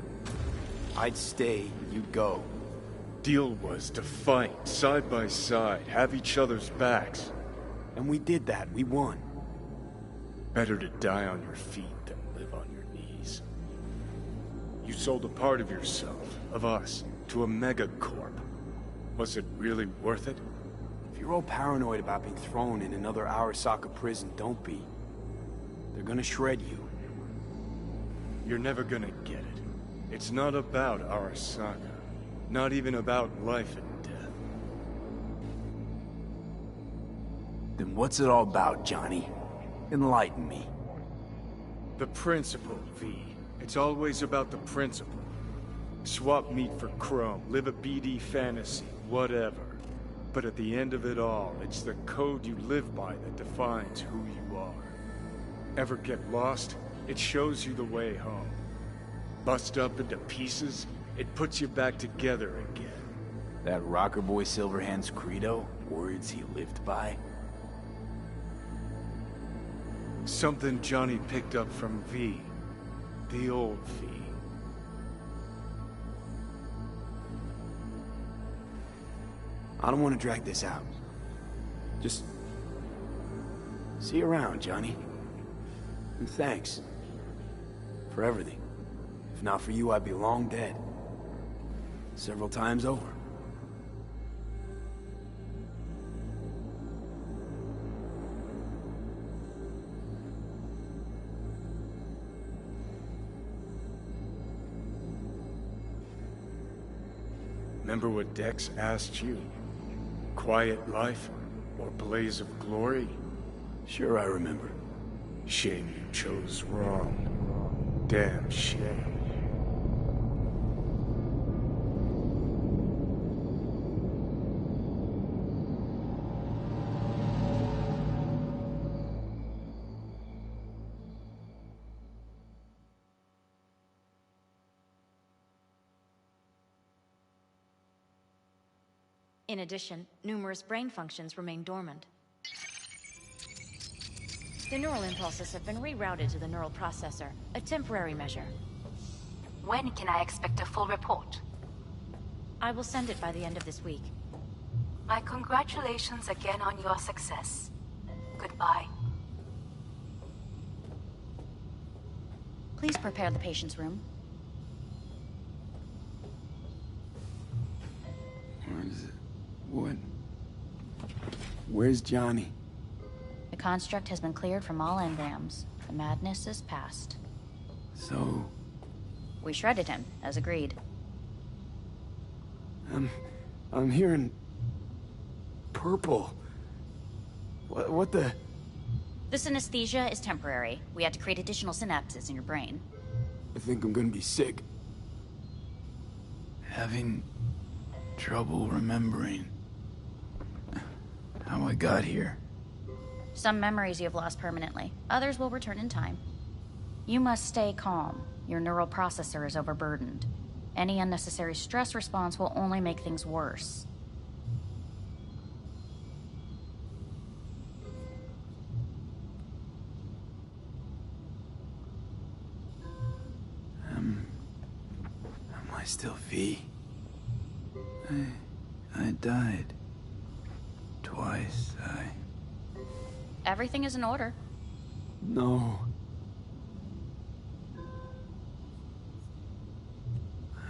I'd stay, you'd go. Deal was to fight, side by side, have each other's backs. And we did that, we won. Better to die on your feet than live on your knees. You sold a part of yourself, of us, to a megacorp. Was it really worth it? If you're all paranoid about being thrown in another Arasaka prison, don't be. They're gonna shred you. You're never gonna get it. It's not about Arasaka. Not even about life and death. Then what's it all about, Johnny? Enlighten me. The principle, V. It's always about the principle. Swap meat for chrome, live a BD fantasy, whatever. But at the end of it all, it's the code you live by that defines who you are. Ever get lost? It shows you the way home. Bust up into pieces, it puts you back together again. That rocker boy Silverhand's credo? Words he lived by? Something Johnny picked up from V. The old V. I don't want to drag this out. Just... see you around, Johnny. And thanks. For everything. If not for you, I'd be long dead. Several times over. Remember what Dex asked you? Quiet life or blaze of glory? Sure, I remember. Shame you chose wrong. Damn shame. In addition, numerous brain functions remain dormant. The neural impulses have been rerouted to the neural processor, a temporary measure. When can I expect a full report? I will send it by the end of this week. My congratulations again on your success. Goodbye. Please prepare the patient's room. Where is it? What? Where's Johnny? The construct has been cleared from all engrams. The madness is past. So... We shredded him, as agreed. I'm hearing... purple. What the... The synesthesia is temporary. We had to create additional synapses in your brain. I think I'm gonna be sick. Having trouble remembering how I got here. Some memories you have lost permanently. Others will return in time. You must stay calm. Your neural processor is overburdened. Any unnecessary stress response will only make things worse. Am I still V? I died. Twice, Everything is in order. No.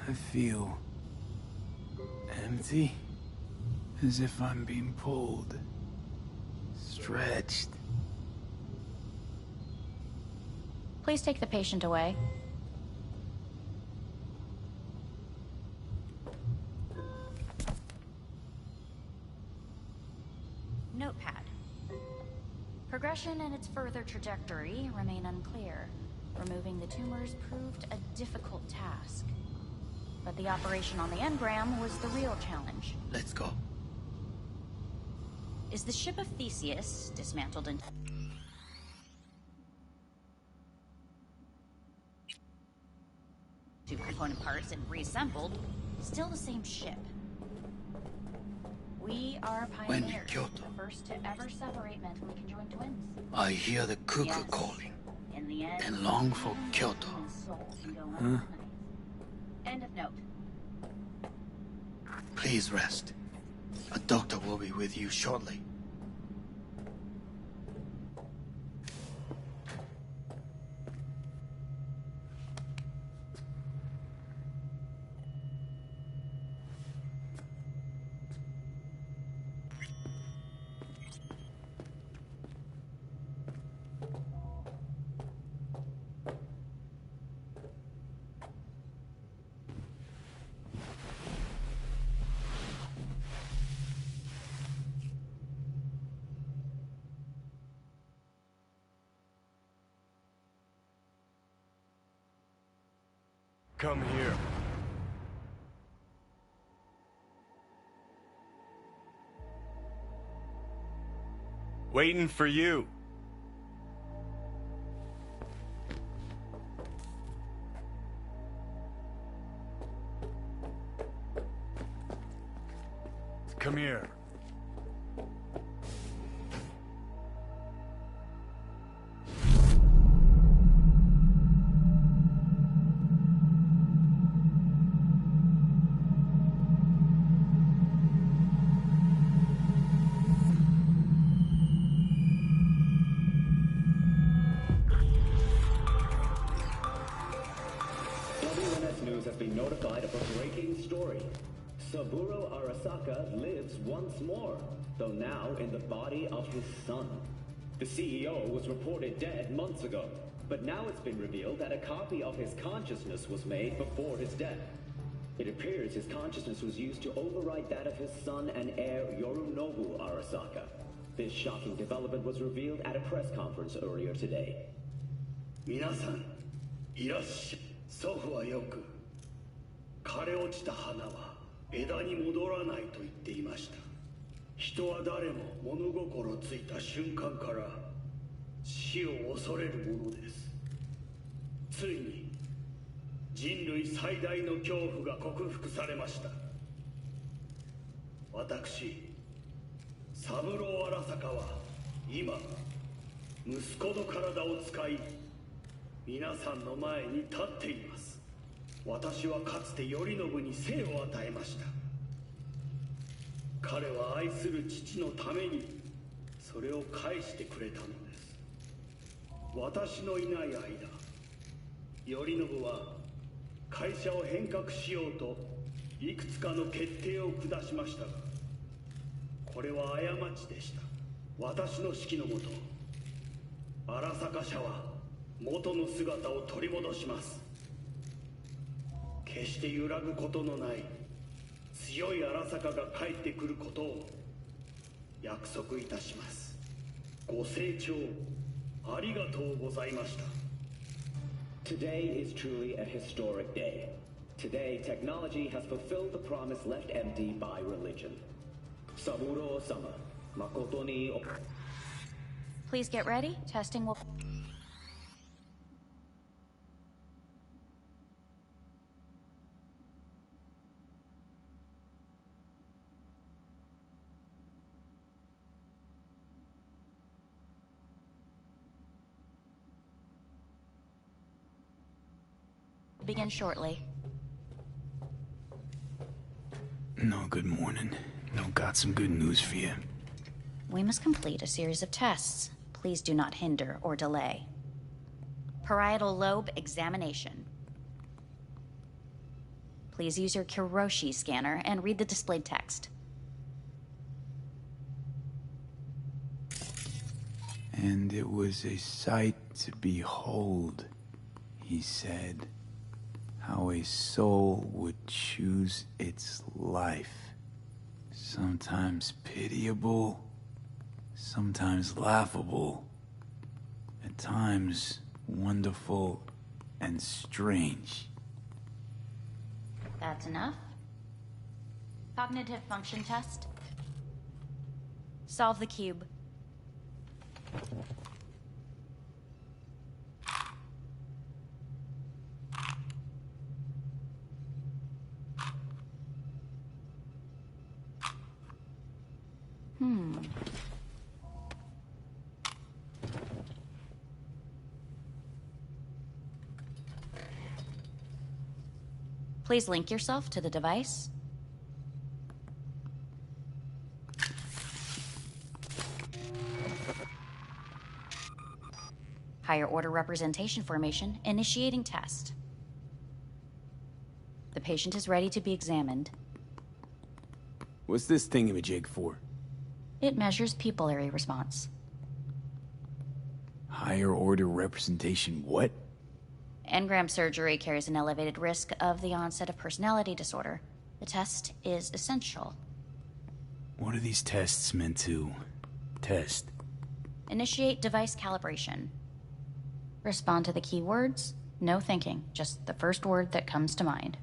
I feel... empty. As if I'm being pulled. Stretched. Please take the patient away. Notepad. Progression and its further trajectory remain unclear. Removing the tumors proved a difficult task. But the operation on the engram was the real challenge. Let's go. Is the ship of Theseus dismantled into two component parts and reassembled? Still the same ship. We are When in pioneers, Kyoto, the first to ever separate mentally conjoined twins. I hear the cuckoo Yes. calling In the end, and long for Kyoto. human soul can go Huh? unrecognized. End of note. Please rest. A doctor will be with you shortly. Come here. Waiting for you. Come here. WNS News has been notified of a breaking story. Saburo Arasaka lives once more, though now in the body of his son. The CEO was reported dead months ago, but now it's been revealed that a copy of his consciousness was made before his death. It appears his consciousness was used to override that of his son and heir Yorunobu Arasaka. This shocking development was revealed at a press conference earlier today. 皆さん、いらっしゃい。祖父はよく、枯れ落ちた花は枝に戻らないと言っていました。人は誰も物心ついた瞬間から死を恐れるものです。ついに人類最大の恐怖が克服されました。私、三郎荒坂は今、息子の体を使い、皆さんの前に立っています。私はかつて頼信に生を与えました。彼は愛する父のためにそれを返してくれたのです。私のいない間、頼信は会社を変革しようといくつかの決定を下しましたが、これは過ちでした。私の指揮のもと、荒坂社は元の姿を取り戻します。決して揺らぐことのない強い荒坂が帰ってくることを約束いたします。ご清聴ありがとうございました。 Today is truly a historic day. Today, technology has fulfilled the promise left empty by religion. Saburo-sama, makoto ni... Please get ready. Testing will... begin shortly. No, good morning. No, got some good news for you. We must complete a series of tests. Please do not hinder or delay. Parietal lobe examination. Please use your Kiroshi scanner and read the displayed text. And it was a sight to behold, he said, how a soul would choose its life. Sometimes pitiable, sometimes laughable, at times wonderful and strange. That's enough. Cognitive function test. Solve the cube. Please link yourself to the device. Higher order representation formation, initiating test. The patient is ready to be examined. What's this thingamajig for? It measures pupillary response. Higher order representation what? Engram surgery carries an elevated risk of the onset of personality disorder. The test is essential. What are these tests meant to test? Initiate device calibration. Respond to the keywords. No thinking, just the first word that comes to mind.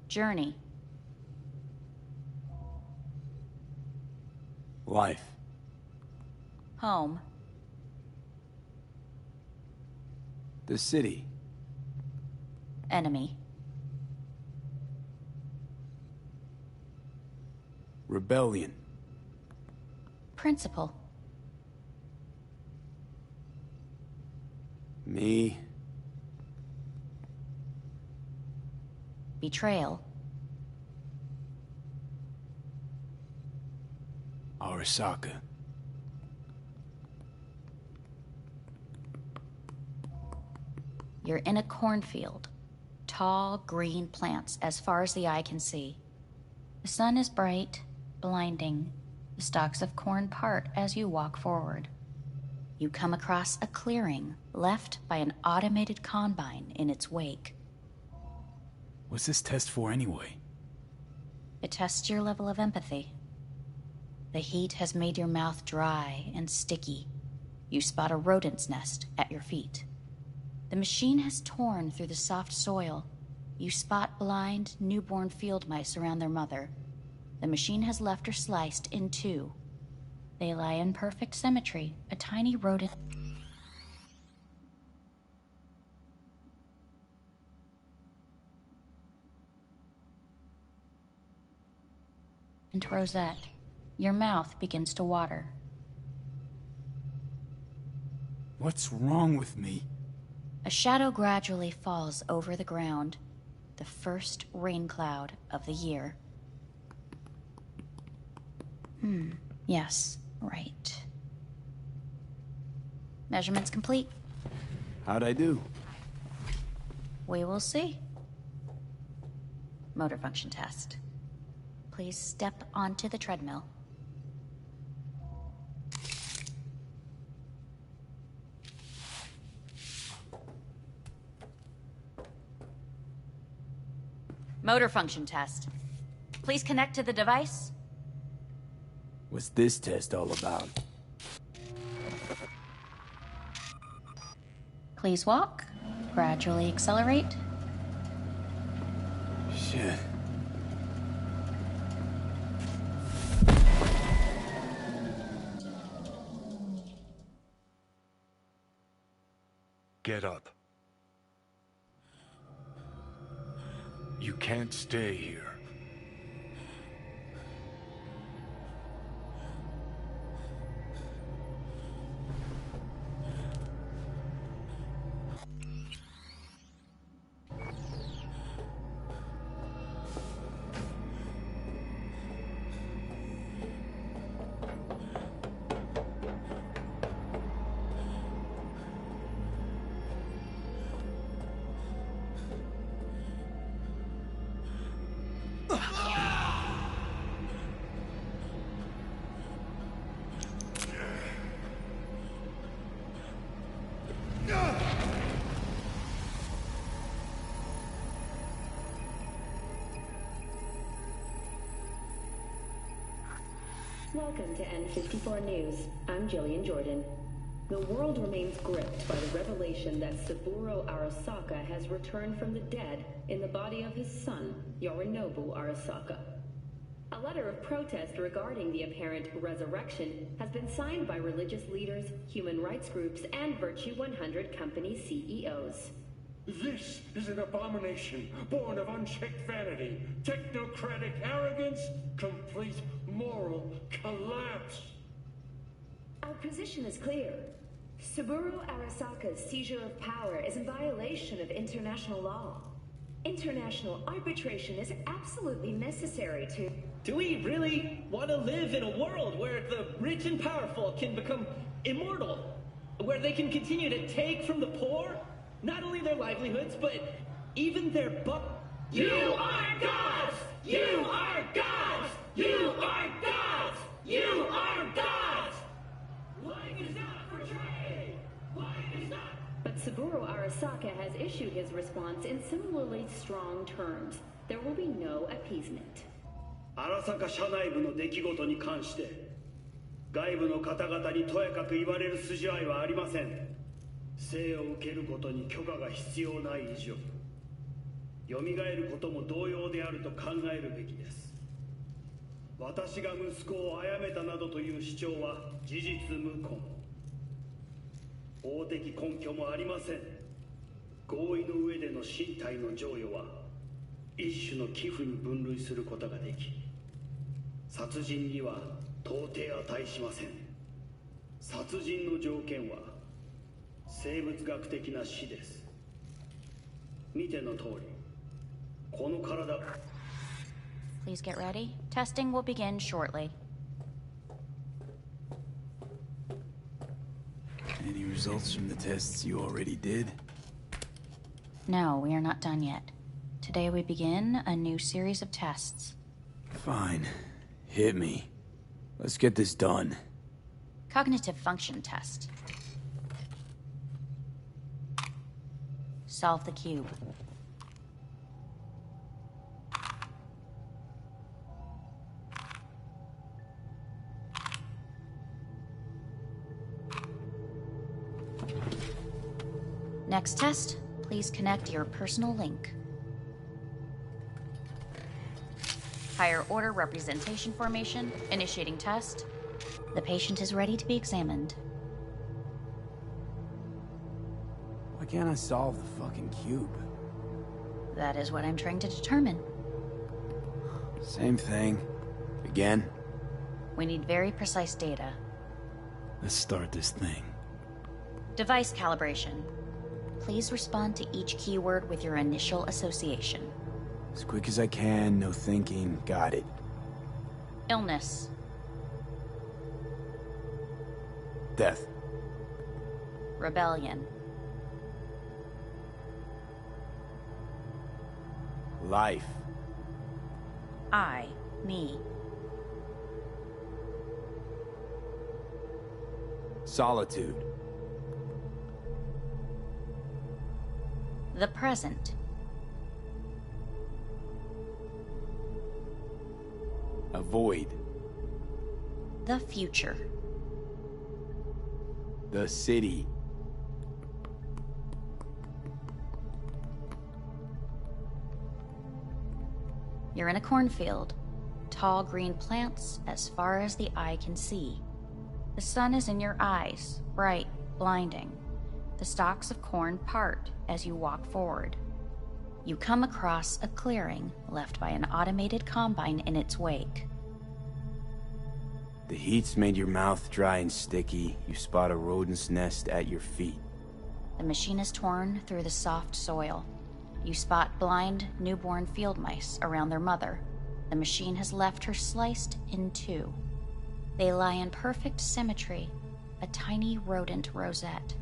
Journey. Life. Home. The city. Enemy. Rebellion. Principal. Me. Betrayal. Arasaka. You're in a cornfield. Tall, green plants as far as the eye can see. The sun is bright, blinding. The stalks of corn part as you walk forward. You come across a clearing left by an automated combine in its wake. What's this test for anyway? It tests your level of empathy. The heat has made your mouth dry and sticky. You spot a rodent's nest at your feet. The machine has torn through the soft soil. You spot blind, newborn field mice around their mother. The machine has left her sliced in two. They lie in perfect symmetry, a tiny rodent. And Rosette, your mouth begins to water. What's wrong with me? A shadow gradually falls over the ground, the first rain cloud of the year. Yes, right. Measurements complete. How'd I do? We will see. Motor function test. Please step onto the treadmill. Motor function test. Please connect to the device. What's this test all about? Please walk. Gradually accelerate. Shit. Get up. You can't stay here. Welcome to N54 News. I'm Jillian Jordan. The world remains gripped by the revelation that Saburo Arasaka has returned from the dead in the body of his son, Yorinobu Arasaka. A letter of protest regarding the apparent resurrection has been signed by religious leaders, human rights groups, and Virtue 100 company CEOs. This is an abomination born of unchecked vanity, technocratic arrogance, complete moral collapse. Our position is clear. Saburo Arasaka's seizure of power is in violation of international law. International arbitration is absolutely necessary to... Do we really want to live in a world where the rich and powerful can become immortal? Where they can continue to take from the poor? Not only their livelihoods, but even their You are gods! You are gods! You are gods! You are gods! Life is not for trade! Life is not... But Saburo Arasaka has issued his response in similarly strong terms. There will be no appeasement. 荒坂社内部の出来事に関して外部の方々にとやかく言われる筋合いはありません。生を受けることに許可が必要ない以上蘇ることも同様であると考えるべきです。私が息子を殺めたなどという主張は事実無根。法的根拠もありません。合意の上での身体の贈与は一種の寄付に分類することができ、殺人には到底値しません。殺人の条件は生物学的な死です。見ての通り、この体。Please get ready. Testing will begin shortly. Any results from the tests you already did? No, we are not done yet. Today we begin a new series of tests. Fine. Hit me. Let's get this done. Cognitive function test. Solve the cube. Next test, please connect your personal link. Higher order representation formation, initiating test. The patient is ready to be examined. Why can't I solve the fucking cube? That is what I'm trying to determine. Same thing. Again? We need very precise data. Let's start this thing. Device calibration. Please respond to each keyword with your initial association. As quick as I can, no thinking. Got it. Illness. Death. Rebellion. Life. I, me. Solitude. The present. Avoid. The future. The city. You're in a cornfield. Tall green plants as far as the eye can see. The sun is in your eyes, bright, blinding. The stalks of corn part as you walk forward. You come across a clearing left by an automated combine in its wake. The heat's made your mouth dry and sticky. You spot a rodent's nest at your feet. The machine is torn through the soft soil. You spot blind, newborn field mice around their mother. The machine has left her sliced in two. They lie in perfect symmetry, a tiny rodent rosette.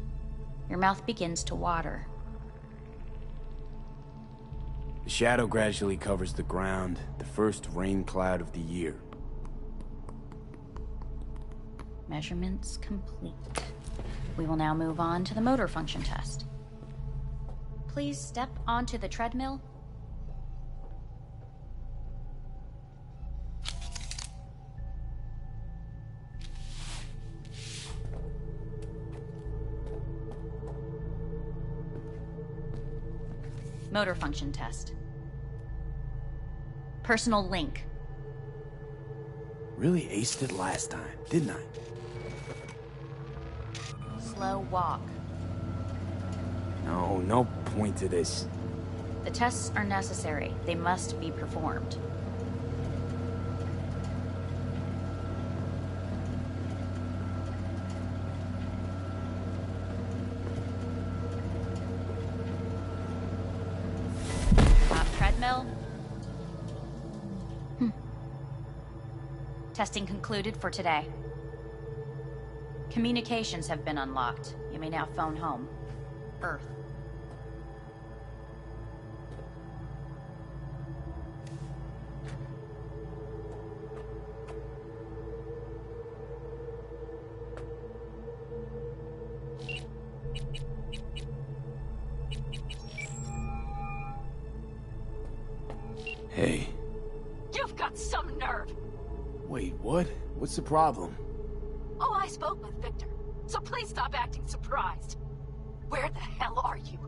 Your mouth begins to water. The shadow gradually covers the ground, the first rain cloud of the year. Measurements complete. We will now move on to the motor function test. Please step onto the treadmill. Motor function test. Personal link. Really aced it last time, didn't I? Slow walk. No point to this. The tests are necessary. They must be performed. Treadmill. Testing concluded for today. Communications have been unlocked. You may now phone home. Earth. Hey. You've got some nerve! Wait, what? What's the problem? Oh, I spoke with Victor, so please stop acting surprised. Where the hell are you?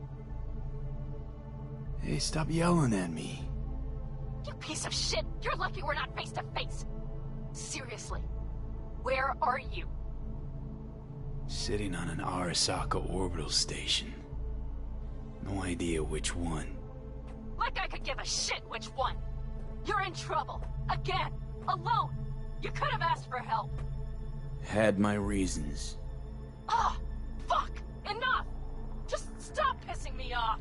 Hey, stop yelling at me. You piece of shit! You're lucky we're not face to face! Seriously, where are you? Sitting on an Arasaka orbital station. No idea which one. Like I could give a shit which one! You're in trouble! Again! Alone! You could have asked for help! Had my reasons. Ah! Fuck! Enough! Just stop pissing me off!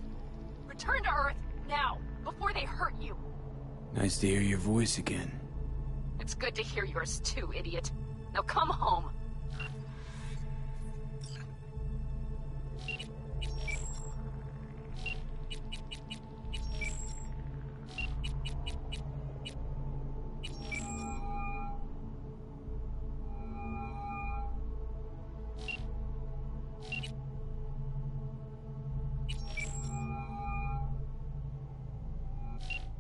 Return to Earth, now, before they hurt you! Nice to hear your voice again. It's good to hear yours too, idiot. Now come home!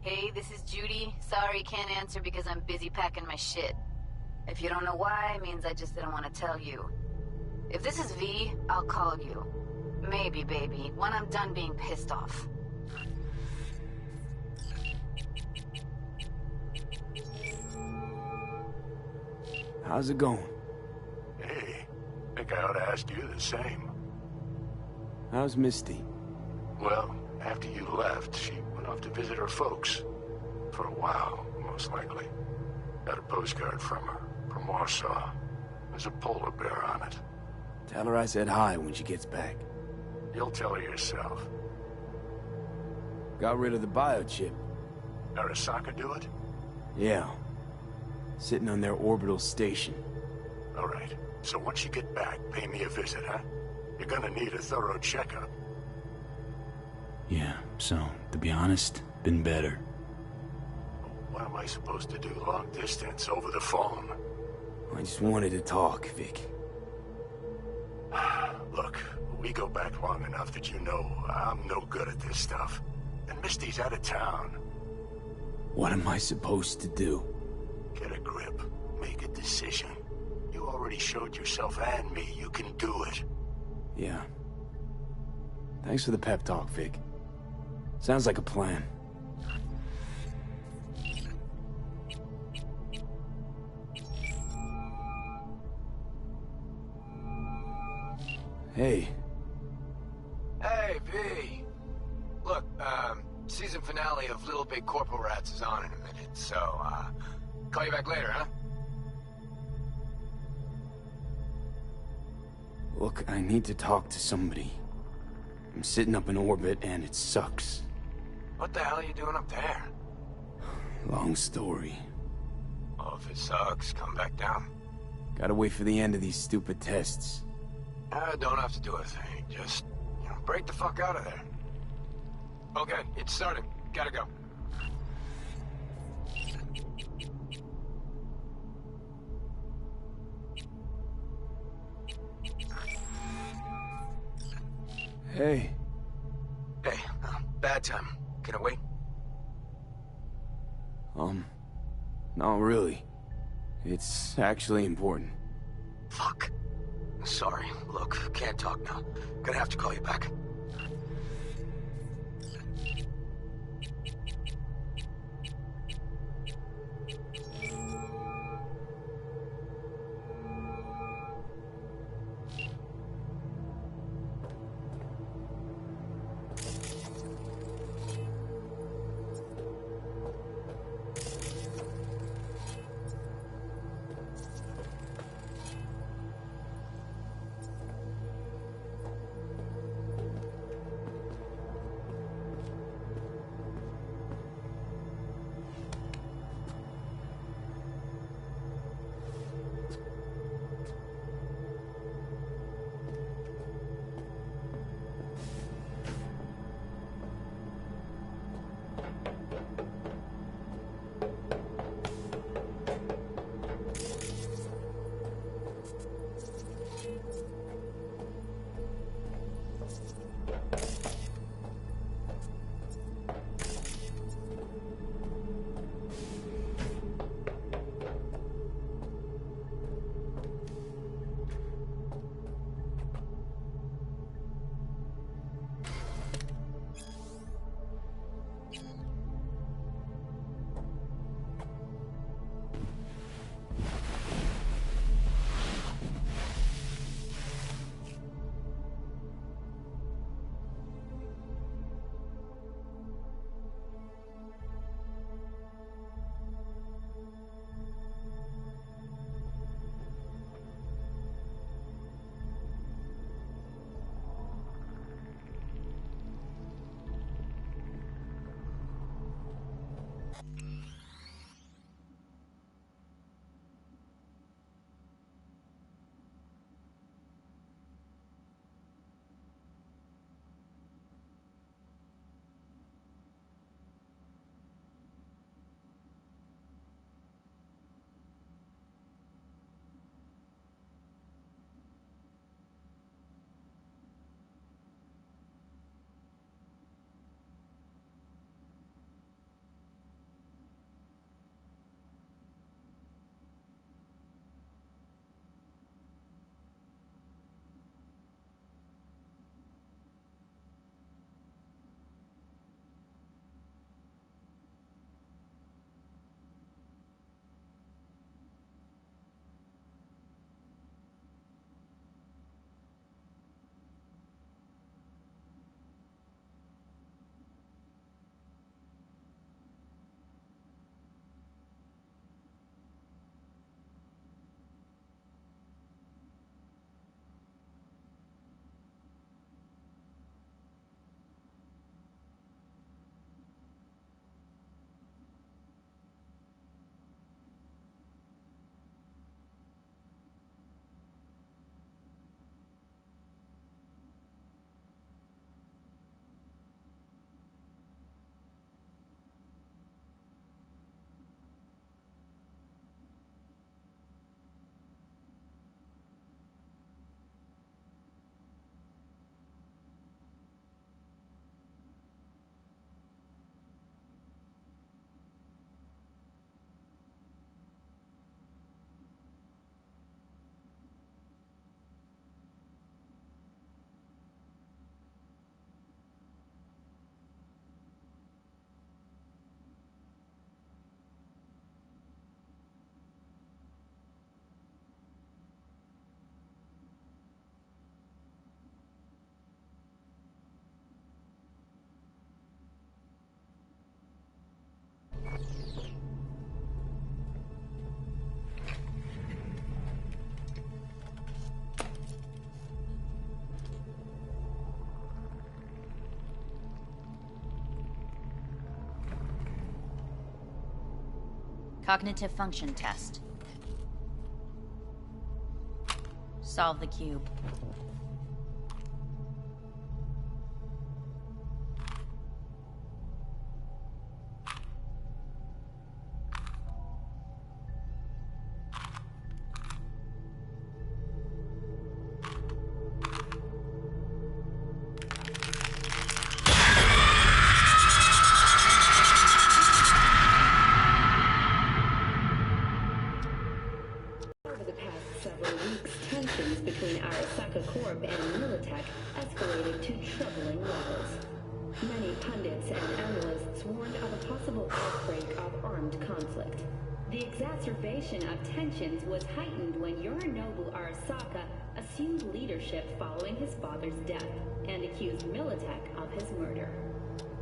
Hey, this is Judy. Sorry, can't answer because I'm busy packing my shit. If you don't know why, it means I just didn't want to tell you. If this is V, I'll call you. Maybe, baby, when I'm done being pissed off. How's it going? Hey, think I ought to ask you the same. How's Misty? Well, after you left, she went off to visit her folks. For a while, most likely. Got a postcard from her, from Warsaw. There's a polar bear on it. Tell her I said hi when she gets back. You'll tell her yourself. Got rid of the biochip. Arasaka do it? Yeah. Sitting on their orbital station. All right. So once you get back, pay me a visit, huh? You're gonna need a thorough checkup. Yeah, so, to be honest, been better. What am I supposed to do long distance over the phone? I just wanted to talk, Vic. Look, we go back long enough that you know I'm no good at this stuff. And Misty's out of town. What am I supposed to do? Get a grip. Make a decision. You already showed yourself and me you can do it. Yeah. Thanks for the pep talk, Vic. Sounds like a plan. Hey. Hey, V. Look, season finale of Little Big Corporal Rats is on in a minute, so, call you back later, huh? Look, I need to talk to somebody. I'm sitting up in orbit, and it sucks. What the hell are you doing up there? Long story. Well, if it sucks, come back down. Gotta wait for the end of these stupid tests. Don't have to do a thing. Just, break the fuck out of there. Okay, it's starting. Gotta go. Hey. Hey, bad time. Can I wait? Not really. It's actually important. Fuck. Sorry. Look, can't talk now. Gonna have to call you back. Cognitive function test. Solve the cube. Over the past several weeks, tensions between Arasaka Corp and Militech escalated to troubling levels. Many pundits and analysts warned of a possible outbreak of armed conflict. The exacerbation of tensions was heightened when Yorinobu Arasaka assumed leadership following his father's death and accused Militech of his murder.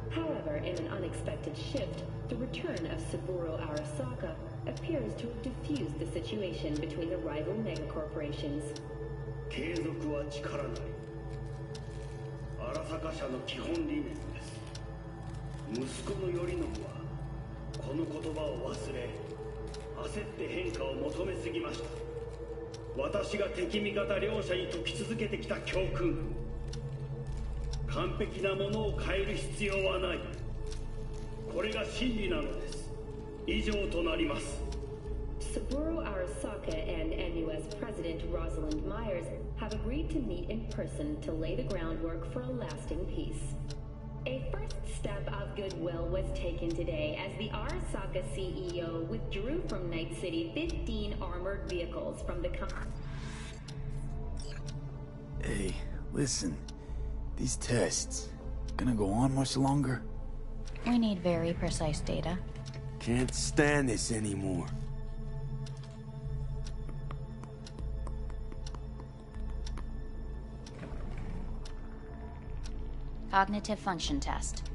However, in an unexpected shift, the return of Saburo Arasaka appears to have diffused the situation between the rival megacorporations. 継続は力なり。荒坂社の基本理念です。息子の頼信はこの言葉を忘れ、焦って変化を求めすぎました。私が敵味方両者に説き続けてきた教訓。完璧なものを変える必要はない。これが真理なのです。以上となります。Saburo Arasaka and NUS President Rosalind Myers have agreed to meet in person to lay the groundwork for a lasting peace. A first step of goodwill was taken today as the Arasaka CEO withdrew from Night City 15 armored vehicles from the Hey, listen. These tests, gonna go on much longer? We need very precise data. Can't stand this anymore. Cognitive function test.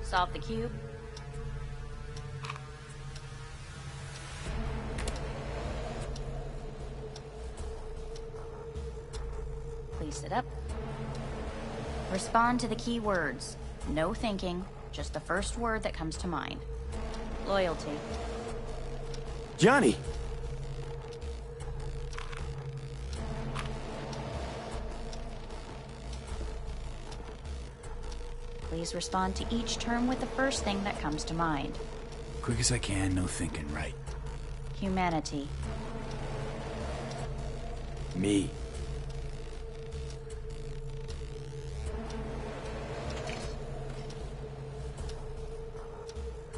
Solve the cube. Please sit up. Respond to the key words. No thinking, just the first word that comes to mind. Loyalty. Johnny! Please respond to each term with the first thing that comes to mind. Quick as I can, no thinking, right? Humanity. Me.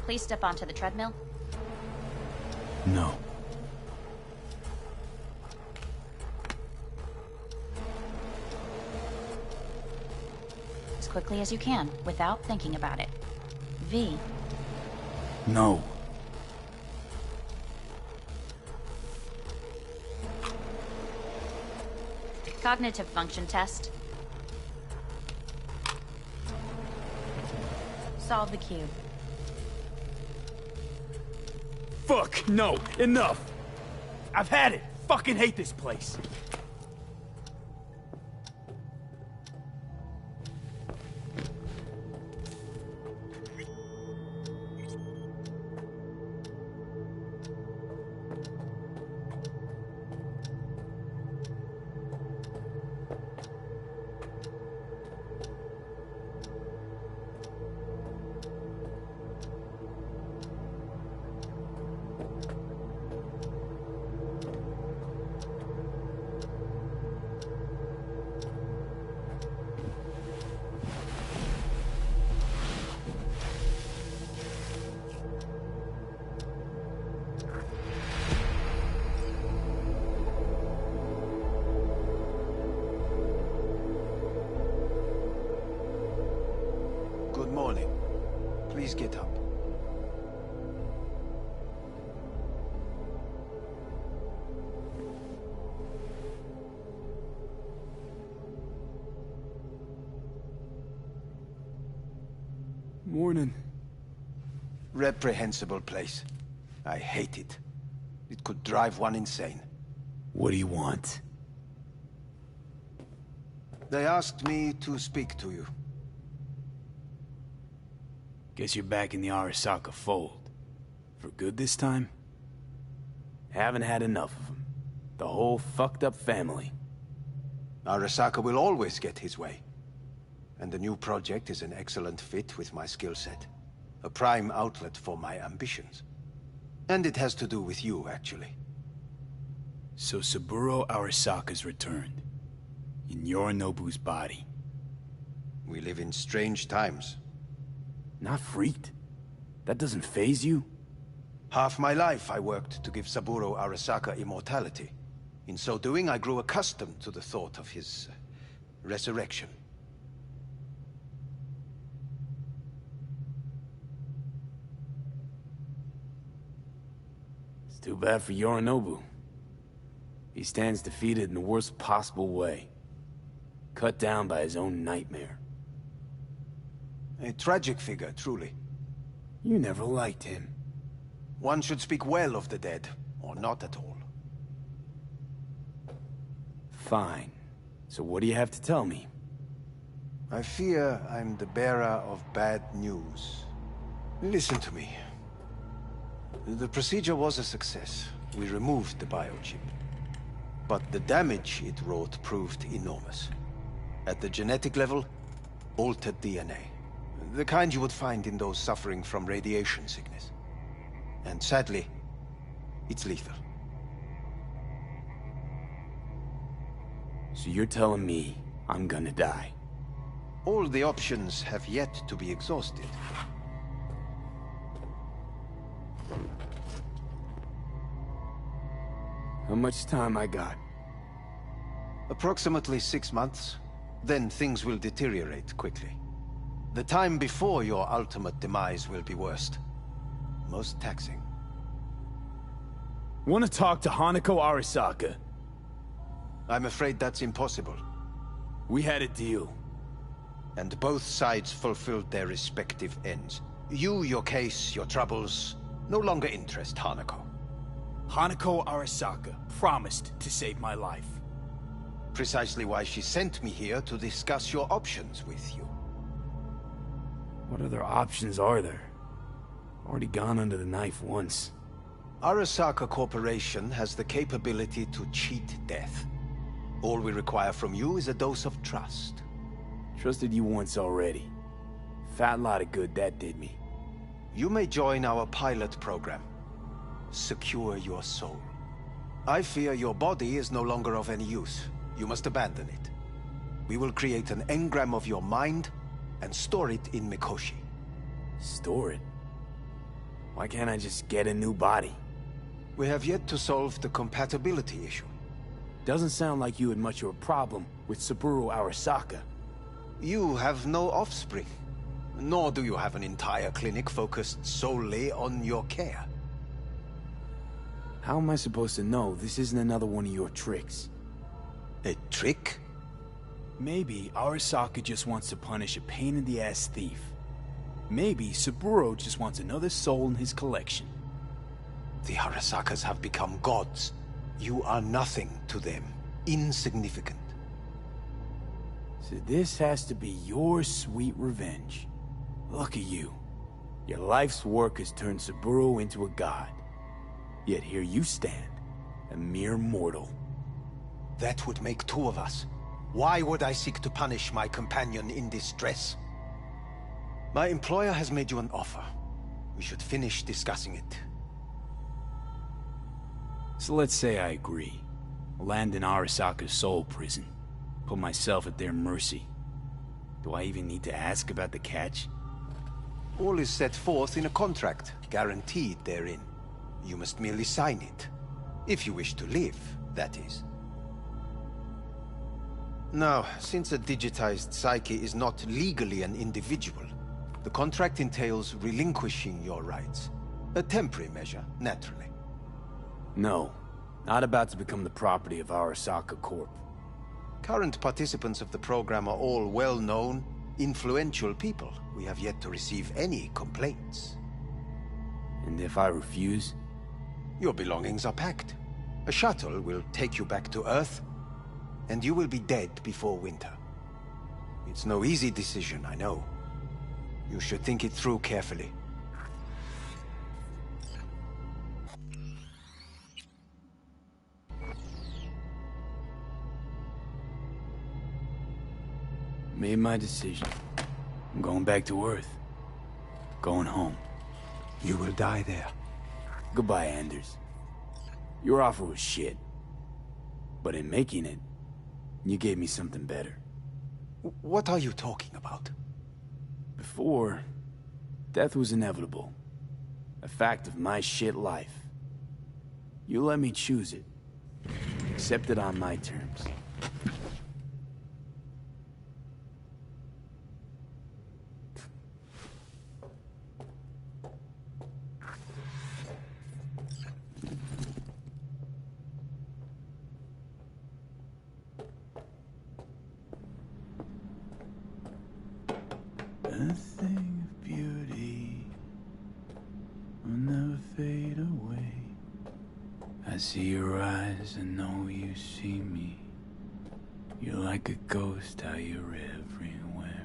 Please step onto the treadmill. No. As quickly as you can, without thinking about it. V. No. Cognitive function test. Solve the cube. Fuck, no, enough! I've had it! Fucking hate this place! Good morning. Please get up. Morning. Reprehensible place. I hate it. It could drive one insane. What do you want? They asked me to speak to you. Guess you're back in the Arasaka fold. For good this time? Haven't had enough of them. The whole fucked up family. Arasaka will always get his way. And the new project is an excellent fit with my skill set. A prime outlet for my ambitions. And it has to do with you, actually. So Saburo Arasaka's returned. In Yorinobu's body. We live in strange times. Not freaked? That doesn't faze you? Half my life I worked to give Saburo Arasaka immortality. In so doing, I grew accustomed to the thought of his resurrection. It's too bad for Yorinobu. He stands defeated in the worst possible way. Cut down by his own nightmare. A tragic figure, truly. You never liked him. One should speak well of the dead, or not at all. Fine. So what do you have to tell me? I fear I'm the bearer of bad news. Listen to me. The procedure was a success. We removed the biochip. But the damage it wrought proved enormous. At the genetic level, altered DNA. The kind you would find in those suffering from radiation sickness. And sadly, it's lethal. So you're telling me I'm gonna die? All the options have yet to be exhausted. How much time I got? Approximately 6 months. Then things will deteriorate quickly. The time before your ultimate demise will be worst. Most taxing. Want to talk to Hanako Arasaka? I'm afraid that's impossible. We had a deal. And both sides fulfilled their respective ends. You, your case, your troubles, no longer interest Hanako. Hanako Arasaka promised to save my life. Precisely why she sent me here to discuss your options with you. What other options are there? Already gone under the knife once. Arasaka Corporation has the capability to cheat death. All we require from you is a dose of trust. Trusted you once already. Fat lot of good that did me. You may join our pilot program. Secure your soul. I fear your body is no longer of any use. You must abandon it. We will create an engram of your mind and store it in Mikoshi. Store it? Why can't I just get a new body? We have yet to solve the compatibility issue. Doesn't sound like you had much of a problem with Saburo Arasaka. You have no offspring. Nor do you have an entire clinic focused solely on your care. How am I supposed to know this isn't another one of your tricks? A trick? Maybe Arasaka just wants to punish a pain-in-the-ass thief. Maybe Saburo just wants another soul in his collection. The Arasakas have become gods. You are nothing to them. Insignificant. So this has to be your sweet revenge. Look at you. Your life's work has turned Saburo into a god. Yet here you stand, a mere mortal. That would make two of us. Why would I seek to punish my companion in distress? My employer has made you an offer. We should finish discussing it. So let's say I agree. Land in Arasaka's soul prison. Put myself at their mercy. Do I even need to ask about the catch? All is set forth in a contract, guaranteed therein. You must merely sign it. If you wish to live, that is. Now, since a digitized psyche is not legally an individual, the contract entails relinquishing your rights. A temporary measure, naturally. No. Not about to become the property of Arasaka Corp. Current participants of the program are all well-known, influential people. We have yet to receive any complaints. And if I refuse? Your belongings are packed. A shuttle will take you back to Earth, and you will be dead before winter. It's no easy decision, I know. You should think it through carefully. Made my decision. I'm going back to Earth. Going home. You will die there. Goodbye, Anders. Your offer was shit. But in making it, you gave me something better. What are you talking about? Before, death was inevitable. A fact of my shit life. You let me choose it. Accept it on my terms. A thing of beauty will never fade away. I see your eyes and know you see me. You're like a ghost, how you're everywhere.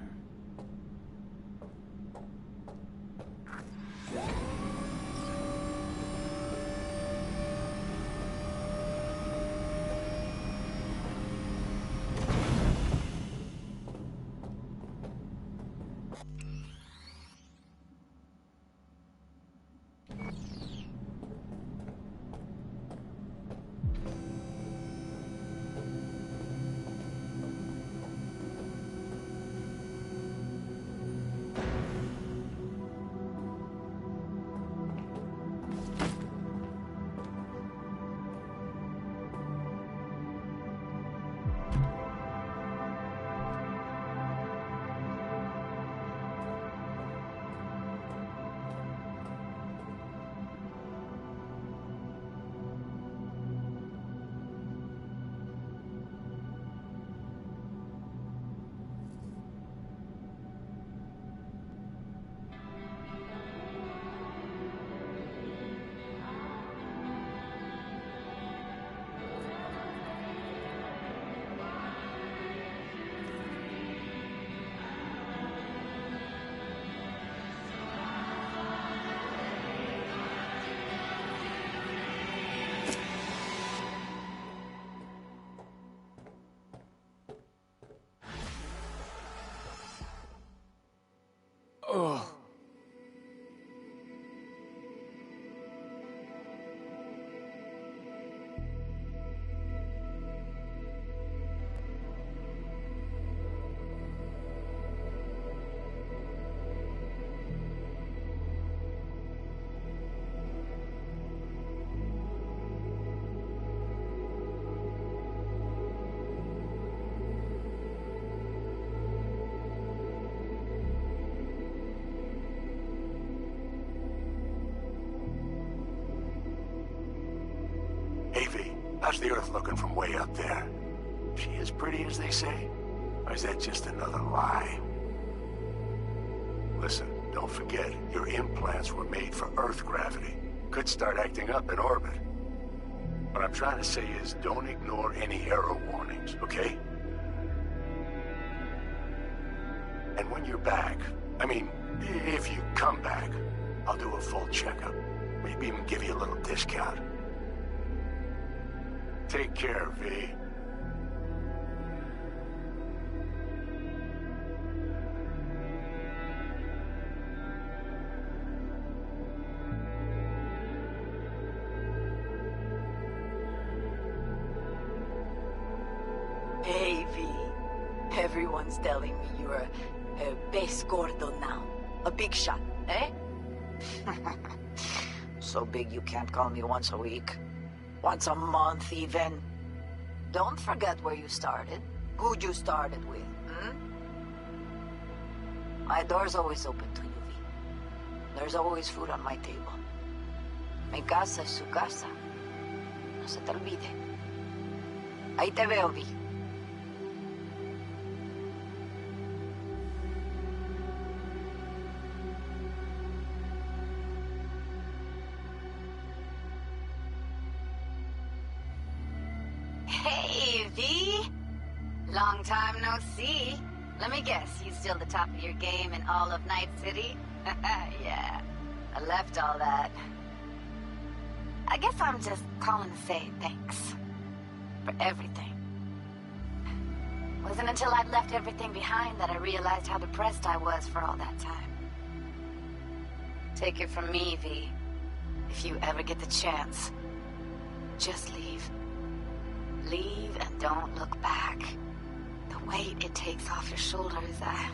Oh. How's the Earth looking from way up there? She as pretty as they say? Or is that just another lie? Listen, don't forget, your implants were made for Earth gravity. Could start acting up in orbit. What I'm trying to say is, don't ignore any error warnings, okay? And when you're back, I mean, if you come back, I'll do a full checkup. Maybe even give you a little discount. Take care, V. Hey, V. Everyone's telling me you're a pez gordo now. A big shot, eh? So big you can't call me once a week. Once a month, even. Don't forget where you started. Who you started with, My door's always open to you, V. There's always food on my table. Mi casa es su casa. No se te olvide. Ahí te veo, V. Hey, V. Long time no see. Let me guess, you still the top of your game in all of Night City? Yeah, I left all that. I guess I'm just calling to say thanks. For everything. Wasn't until I'd left everything behind that I realized how depressed I was for all that time. Take it from me, V. If you ever get the chance, just leave. Leave and don't look back. The weight it takes off your shoulders, I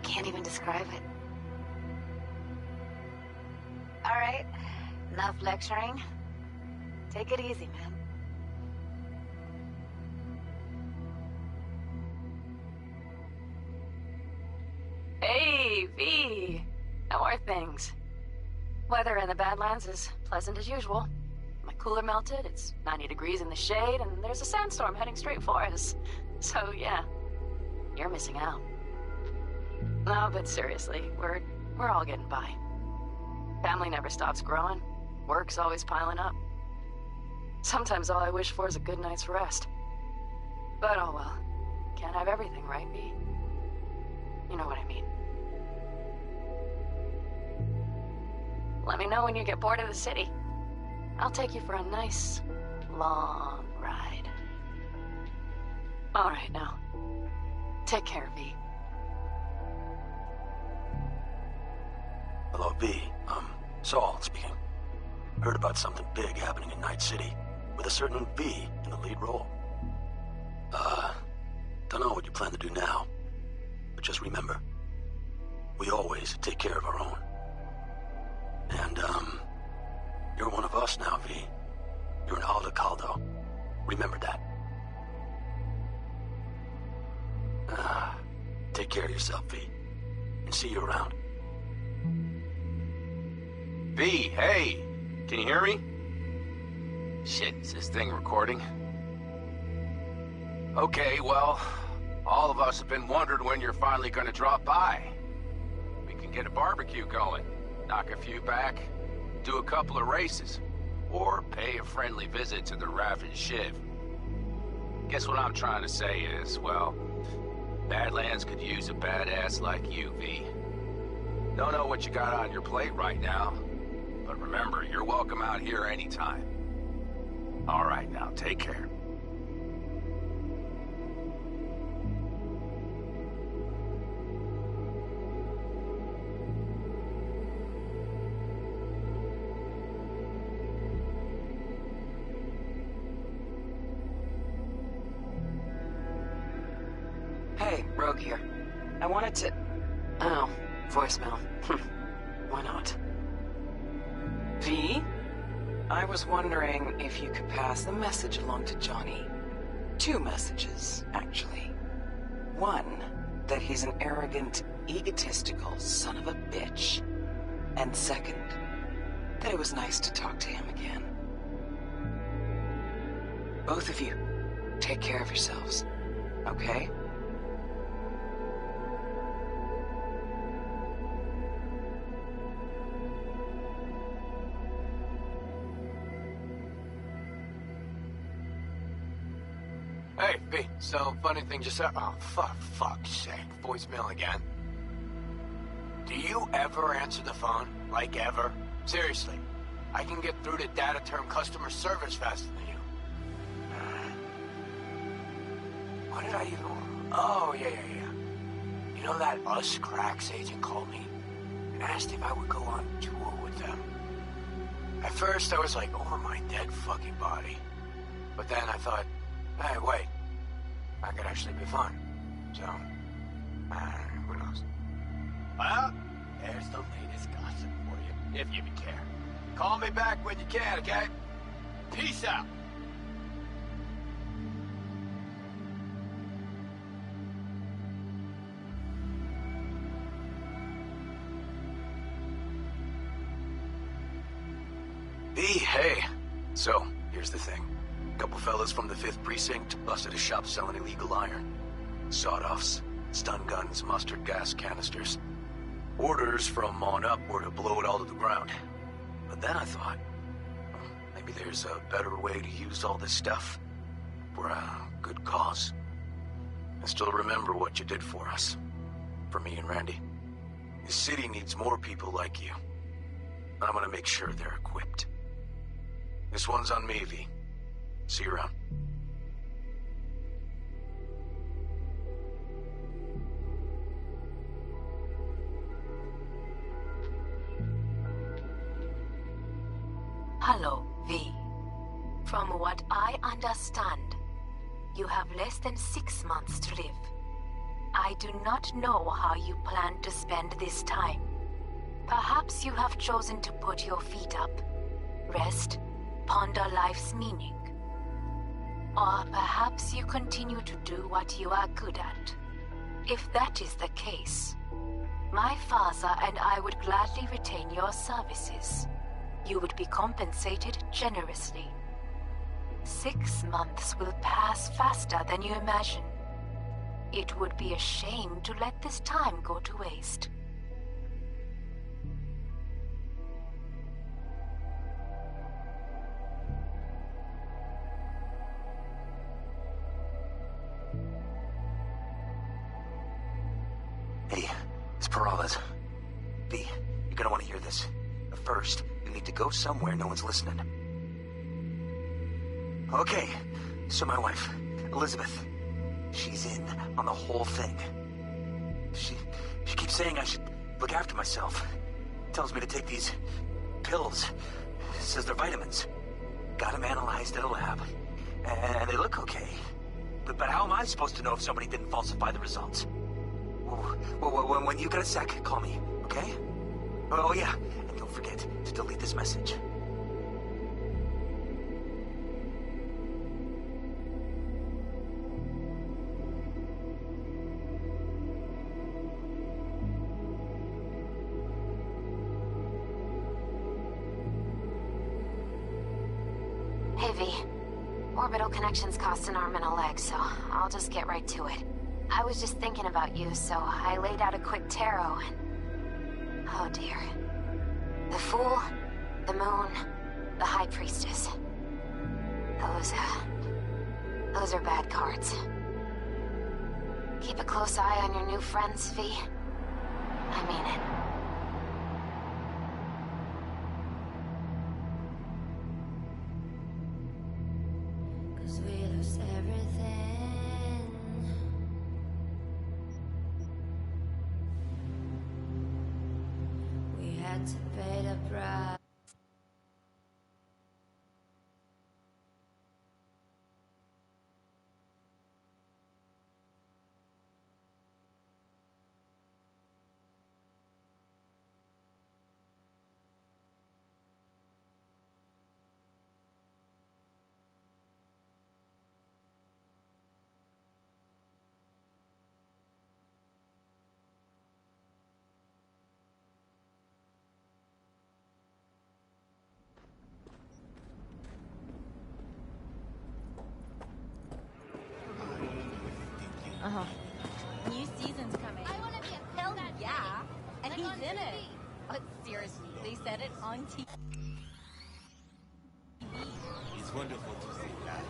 can't even describe it. All right, enough lecturing. Take it easy, man. Hey, V. How are things? Weather in the Badlands is pleasant as usual. My cooler melted, it's 90 degrees in the shade, and there's a sandstorm heading straight for us. So, yeah, you're missing out. No, but seriously, we're all getting by. Family never stops growing. Work's always piling up. Sometimes all I wish for is a good night's rest. But oh well. Can't have everything, right, V? You know what I mean. Let me know when you get bored of the city. I'll take you for a nice, long ride. All right, now. Take care, V. Hello, V. Saul speaking. Heard about something big happening in Night City, with a certain V in the lead role. Don't know what you plan to do now, but just remember, we always take care of our own. And, you're one of us now, V. You're an Alda Caldo. Remember that. Take care of yourself, V. And see you around. V, hey! Can you hear me? Shit, is this thing recording? Okay, well, all of us have been wondering when you're finally gonna drop by. We can get a barbecue going, knock a few back, do a couple of races, or pay a friendly visit to the Raven Shiv. Guess what I'm trying to say is, well, Badlands could use a badass like you, V. Don't know what you got on your plate right now, but remember, you're welcome out here anytime. All right, now, take care. Hey, Rogue here. I wanted to... Oh, voicemail. Why not? V? I was wondering if you could pass the message along to Johnny. 2 messages, actually. One, that he's an arrogant, egotistical son of a bitch. And second, that it was nice to talk to him again. Both of you, take care of yourselves, okay? Hey, B, so funny thing just said. Oh, fuck's sake. Voicemail again. Do you ever answer the phone? Like ever? Seriously. I can get through to data term customer service faster than you. What did I even... Oh, yeah. You know that Us Cracks agent called me and asked if I would go on tour with them. At first, I was like, over my dead fucking body. But then I thought, hey, wait. That could actually be fun. So, who knows? Well, there's the latest gossip for you, if you care. Call me back when you can, okay? Peace out. B, hey. So, here's the thing. Couple fellas from the 5th Precinct busted a shop selling illegal iron. Sawed-offs, stun guns, mustard gas canisters. Orders from on up were to blow it all to the ground. But then I thought, maybe there's a better way to use all this stuff for a good cause. I still remember what you did for us. For me and Randy. The city needs more people like you. I'm gonna make sure they're equipped. This one's on me, V. See you around. Hello, V. From what I understand, you have less than 6 months to live. I do not know how you plan to spend this time. Perhaps you have chosen to put your feet up, rest, ponder life's meaning. Or perhaps you continue to do what you are good at. If that is the case, my father and I would gladly retain your services. You would be compensated generously. 6 months will pass faster than you imagine. It would be a shame to let this time go to waste. Hey, it's Peralez. V, you're gonna want to hear this. But first, you need to go somewhere no one's listening. Okay, so my wife, Elizabeth, she's in on the whole thing. She keeps saying I should look after myself. Tells me to take these pills. Says they're vitamins. Got them analyzed at a lab. And they look okay. But how am I supposed to know if somebody didn't falsify the results? When you get a sec, call me, okay? Oh yeah, and don't forget to delete this message. Hey, V. Orbital connections cost an arm and a leg, so I'll just get right to it. I was just thinking about you, so I laid out a quick tarot and... oh dear. The Fool, the Moon, the High Priestess. Those are bad cards. Keep a close eye on your new friends, V. I mean it. To pay the price. New season's coming. I want to be a pill. Yeah, and he's in it. But seriously, they said it on TV. It's wonderful to see that.